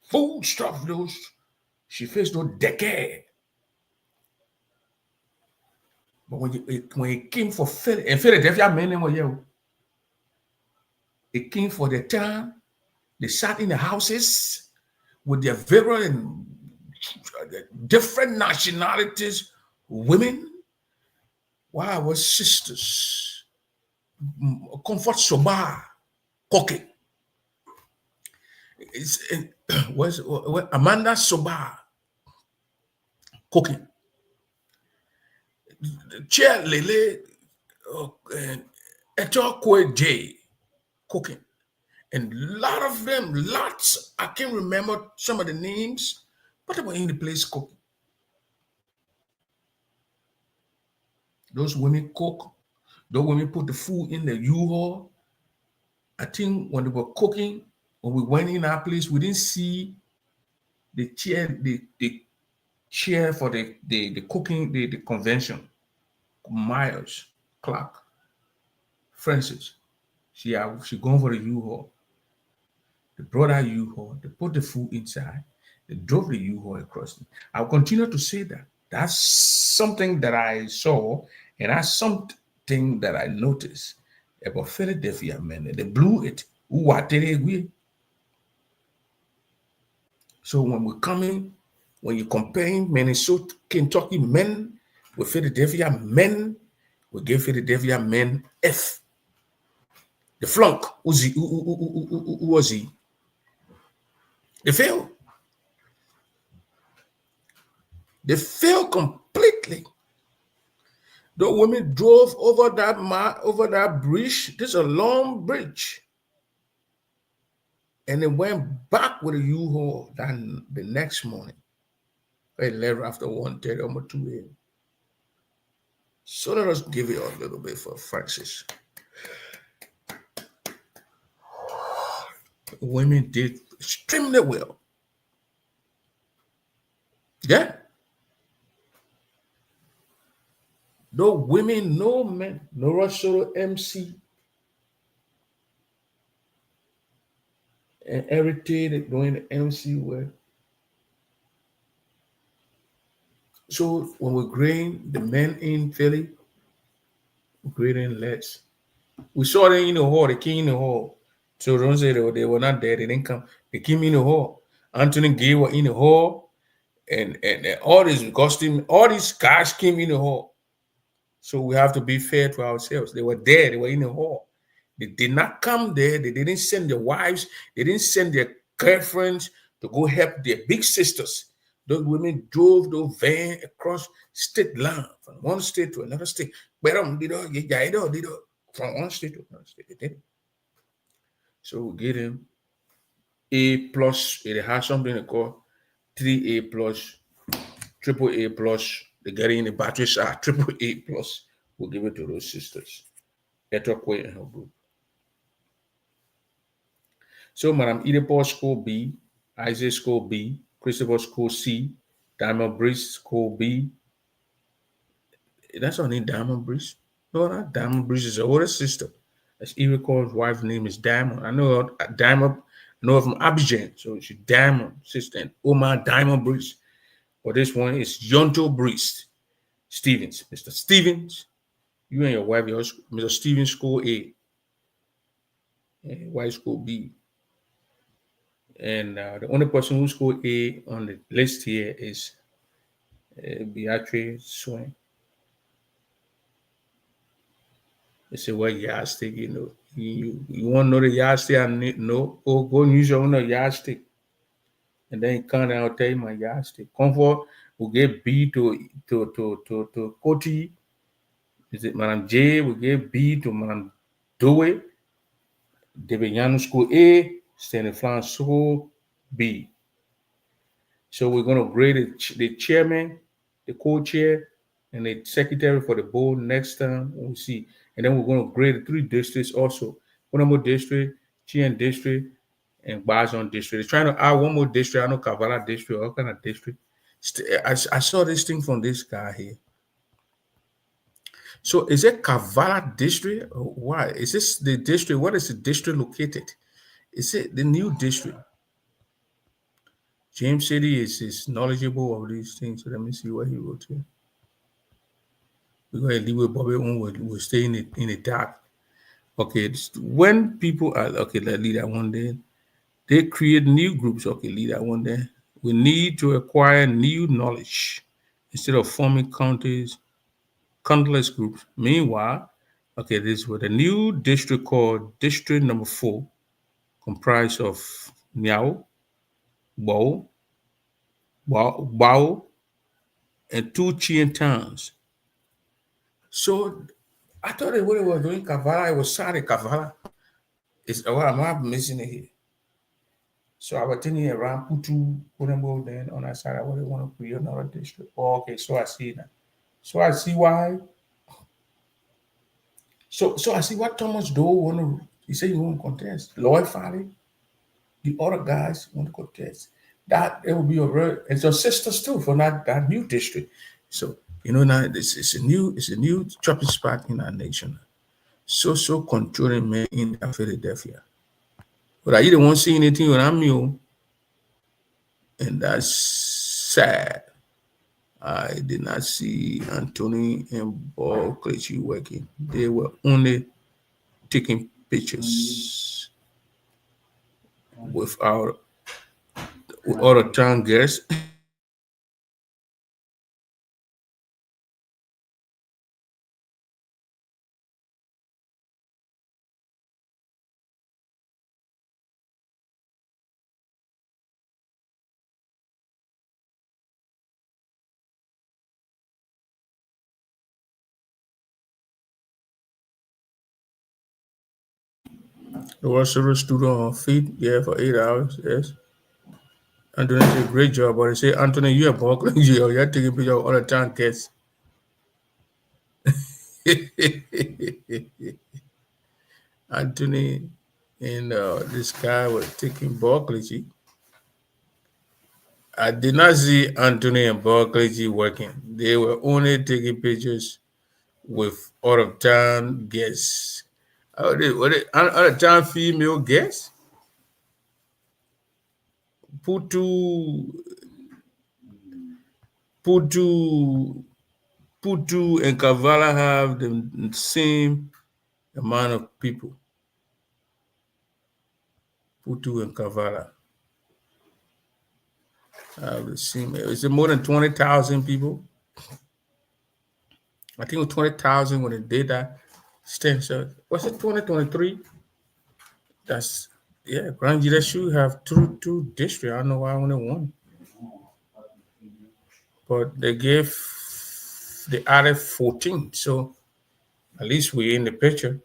food stuff. Those she faced no decade. But when it came for Philadelphia, men were here. It came for the town. They sat in the houses with their various and different nationalities, women. Wow, our sisters. Comfort Soba cooking. Was Amanda Soba cooking. Chair Lele Etokwe J cooking. And a lot of them, lots, I can't remember some of the names, but they were in the place cooking. Those women cook. Those women put the food in the U-Haul. I think when they were cooking, when we went in our place, we didn't see the chair for the cooking, the convention. Myers, Clark, Francis. She gone for the U-Haul. They brought our U-Haul. They put the food inside. They drove the U-Haul across. I'll continue to say that. That's something that I saw, and that's something that I noticed about Philadelphia men. They blew it. So when we're coming, when you're comparing Minnesota, Kentucky men with Philadelphia men, we give Philadelphia men F. The flunk, who was he? They failed. They failed completely. The women drove over that bridge. This is a long bridge. And they went back with a U-Haul the next morning. They left after 1:30 or 2 a.m. So let us give it a little bit for Francis. Women did extremely well. Yeah. No women, no men, no Russell MC. And everything doing the MC work. So when we're grading the men in Philly, we're grading less. We saw them in the hall, they came in the hall. So don't say they were not there, they didn't come. They came in the hall. Anthony Gay were in the hall, and all these costume, all these guys came in the hall. So we have to be fair to ourselves. They were there, they were in the hall. They did not come there, they didn't send their wives, they didn't send their girlfriends to go help their big sisters. Those women drove those vans across state line from one state to another state. From one state to another state. They did. So we get him A plus. It has something they call 3A plus, triple A plus. They get in the battery side, triple A plus. We'll give it to those sisters. Etokwe and her group. So Madam Idepo score B, Isaac score B, Christopher score C, Diamond Breeze score B. That's her name, Diamond Breeze. No, not Diamond Breeze is her older sister. As Irico's wife's name is Diamond. I know her, Diamond. I know her from Abidjan, so she's Diamond sister and Omar Diamond Breeze. But this one is Yonto Breeze Stevens. Mr. Stevens, you and your wife, Mr. Stevens score A, and wife score B. And the only person who scored A on the list here is Beatrice Swain. They say, well, yeah, I still, You want to know the yardstick? No. Go and use your own yardstick. And then you come down and tell you my yardstick. Comfort will get B to Koti. Is it Madam J will get B to Madam Doe. David Yanu School A, Stanley Flan School B. So we're going to grade the chairman, the co-chair, and the secretary for the board next time. We'll see. And then we're going to grade the 3 districts also. One more district, Chien district, and Bazon district. They're trying to add one more district. I know Kavala district, all kind of district. I saw this thing from this guy here. So is it Kavala district? Or why? Is this the district? What is the district located? Is it the new district? James City is knowledgeable of these things. So let me see what he wrote here. We're going to leave with Bobby on. We'll stay in the dark. Okay, when people are okay, let's leave that one there. They create new groups. Okay, leave that one there. We need to acquire new knowledge instead of forming countless groups. Meanwhile, okay, this was a new district called District Number 4, comprised of Miao, Bao, and 2 Chien towns. So I thought that what they were doing Kavala, it was Sade Kavala. It's what am I missing it here? So I was thinking around Putu, Punembo, then on that side, I would want to create another district. Oh, okay, so I see that. So I see why. So I see what Thomas Doe want to. He said he want to contest. Lloyd Farley, the other guys want to contest. That it will be a real. It's your sisters too for that new district. So now it's a new chopping spot in our nation. So controlling men in Philadelphia. But I didn't want to see anything around me, and that's sad. I did not see Anthony and Paul Clichy working. They were only taking pictures with our other town guests. There was several students on feet, for 8 hours, yes. Anthony did a great job, but they say, Anthony, you're buckling, you're taking pictures of other town kids. Anthony and this guy were taking Barkley. I did not see Anthony and Barkley working. They were only taking pictures with out of town guests. Out of town female guests? Putu and Kavala have the same amount of people. Putu and Kavala have the same. Is it more than 20,000 people? I think it was 20,000 when they did that. Was it 2023? That's Grand Judicial have two districts. I don't know why only one. But they added 14. So at least we're in the picture.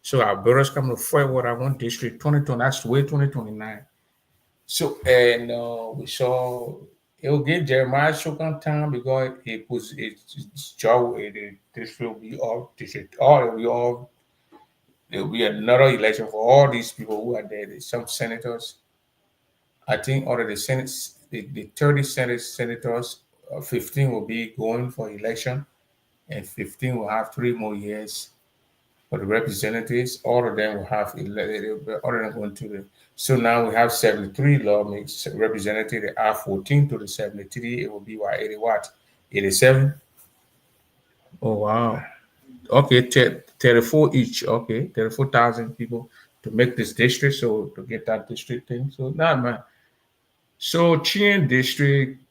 So our brothers come to forward. I want district 2020. That's the way 2029. So we saw it will give Jeremiah Shokan time because it's job. This will be all district. There will be another election for all these people who are there. There's some senators. I think out of the Senate, the 30 senators, 15 will be going for election, and 15 will have 3 more years for the representatives. All of them will have all of them going to the. So now we have 73 lawmakers, representatives. They add 14 to the 73. It will be 80 what? 87. Oh wow. Okay, 34 each. Okay, 34,000 people to make this district. So to get that district thing. So man. So Chien district,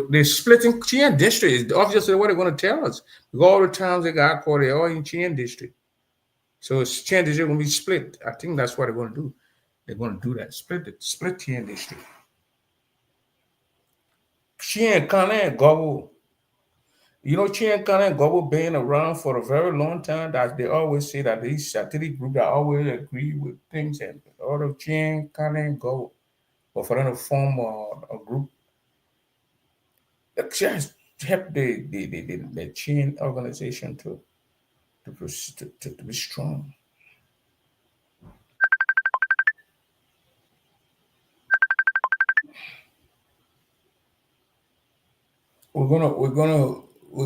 they're splitting Chien district. Obviously, what they're going to tell us. Because all the towns they got caught, they're all in Chien district. So Chien district going to be split. I think that's what they're going to do. They're going to do that. Split Chien district. Chien, Kanen, Gobo. You know, Chien, Kanen, Gobo been around for a very long time. That they always say that these satiric groups that always agree with things and all of Chien, Kanen, Gobo. But for them to form a group, just help the chain organization to be strong. We're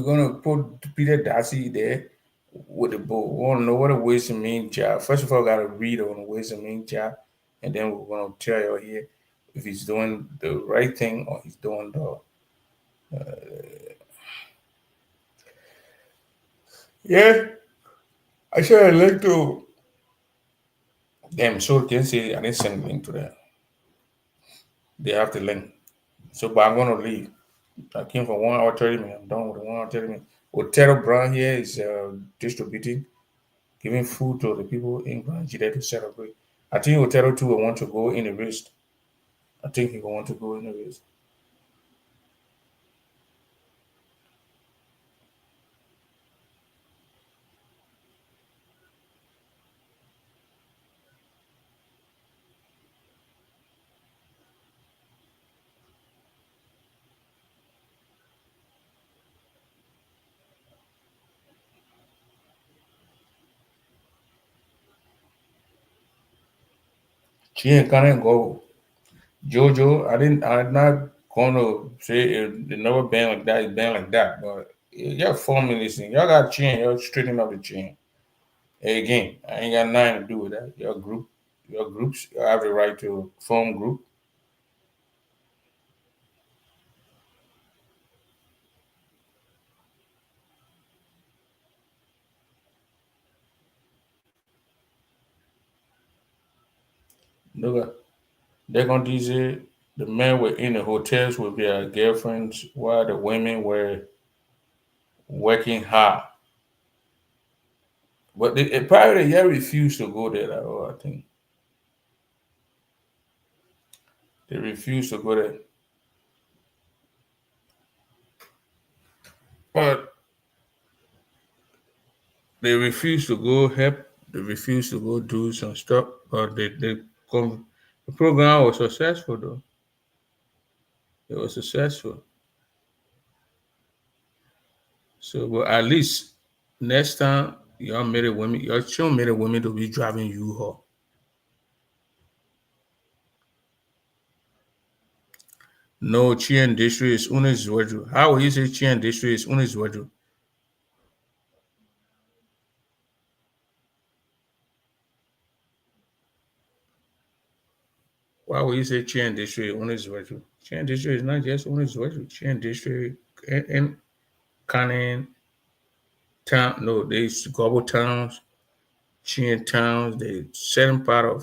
gonna put Peter Darcy there with the book. We want to know what a wisdom mean job. First of all, gotta read on a wisdom mean job, and then we're gonna tell you here if he's doing the right thing or he's doing the yeah. I should have linked to them so you can see I didn't send a link to that. They have the link. So but I'm gonna leave. I came for 1 hour 30 minutes. I'm done with the 1 hour 30 minutes. Otero Brown here is distributing, giving food to the people in Granjida to celebrate. I think Otero too will want to go in the race. I think he will want to go in the race. She ain't gonna go. Jojo, I'm not gonna say it never been like that, it's been like that, but y'all forming this thing. Y'all got chain, y'all straightening up the chain. Again, I ain't got nothing to do with that. Your groups, you have the right to form group. Look, they're gonna say the men were in the hotels with their girlfriends while the women were working hard. But probably they refused to go there at all, I think. They refused to go there. But they refused to go help. They refused to go do some stuff. But the program was successful though. It was successful. So, but at least next time y'all married women, y'all show married women to be driving U-Haul. No, Chien district is unizwedu. How will you say Chien district is unizwedu? Why would you say Chien district unizwedu? Chien district is not just unizwedu. Chien district and Kanen town. No, there's global towns, Chien towns. The certain part of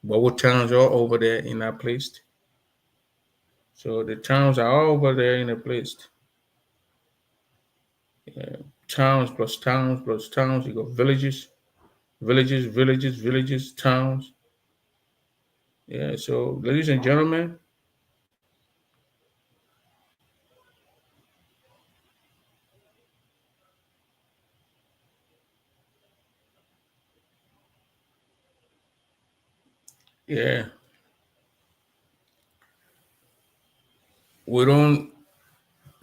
global towns are over there in that place. So the towns are all over there in a place. Towns plus towns plus towns. You got villages, towns. Yeah. So, ladies and gentlemen, yeah, we don't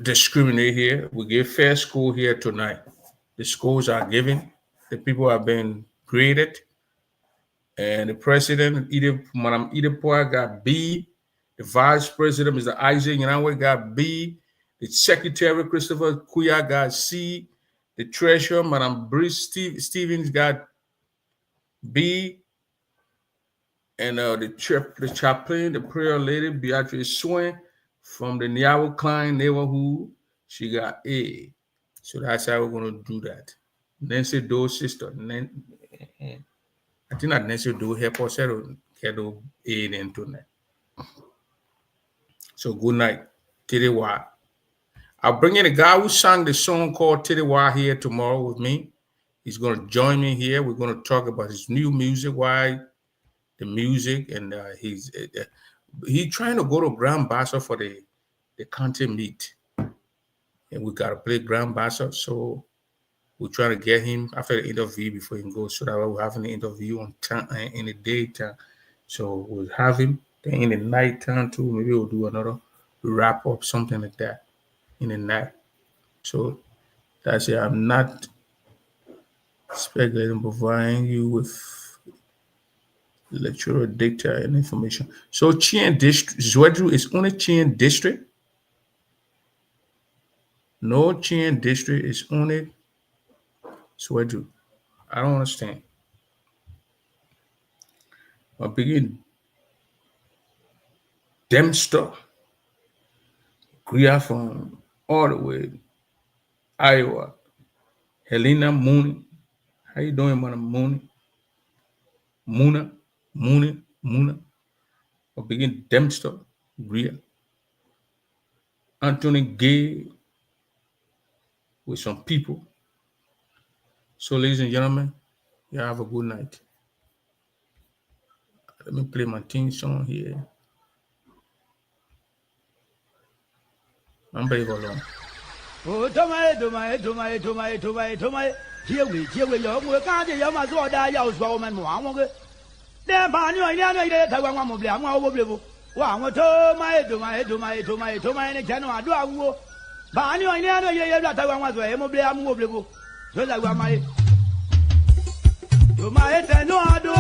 discriminate here. We give fair school here tonight. The schools are given. The people have been created. And the president, Madam Idepoa, got B. The vice president, Mr. Isaac Yanwe, got B. The secretary, Christopher Kuya, got C. The treasurer, Madam Bruce Stevens, got B. And the chaplain, the prayer lady, Beatrice Swain, from the Niawa Klein neighborhood, she got A. So that's how we're going to do that. Nancy Doe's sister. I think that Nancy Doe help us get aid into that. So good night, Tiriwa. I'll bring in a guy who sang the song called Tiriwa here tomorrow with me. He's going to join me here. We're going to talk about his new music, why the music, and he's trying to go to Grand Bassa for the county meet. And we got to play Grand Bassa. So we're trying to get him after the interview before he goes, so that we're having the interview on time in the daytime. So we'll have him. Then in the night time too, maybe we'll do another wrap up, something like that in the night. So that's it. I'm not speculating, providing you with electoral data and information. So Chien district, Zwedru is only Chien district. No Chien district is only Zwedru. I don't understand. I'll begin. Dempster, Greer from all the way Iowa. Helena Mooney. How you doing, Mona Mooney? Muna. I'll begin. Dempster, Greer. Anthony Gay with some people. So, ladies and gentlemen, you have a good night. Let me play my theme song here. I'm very alone. Oh, Tommy, here we are. We can't hear my sword. I was woman. One then, Barney, I know that I want to blame. I will blame. One, to my general. Do I go? Barney, I know that I want to blame. So that I want my. To my head, no, I do.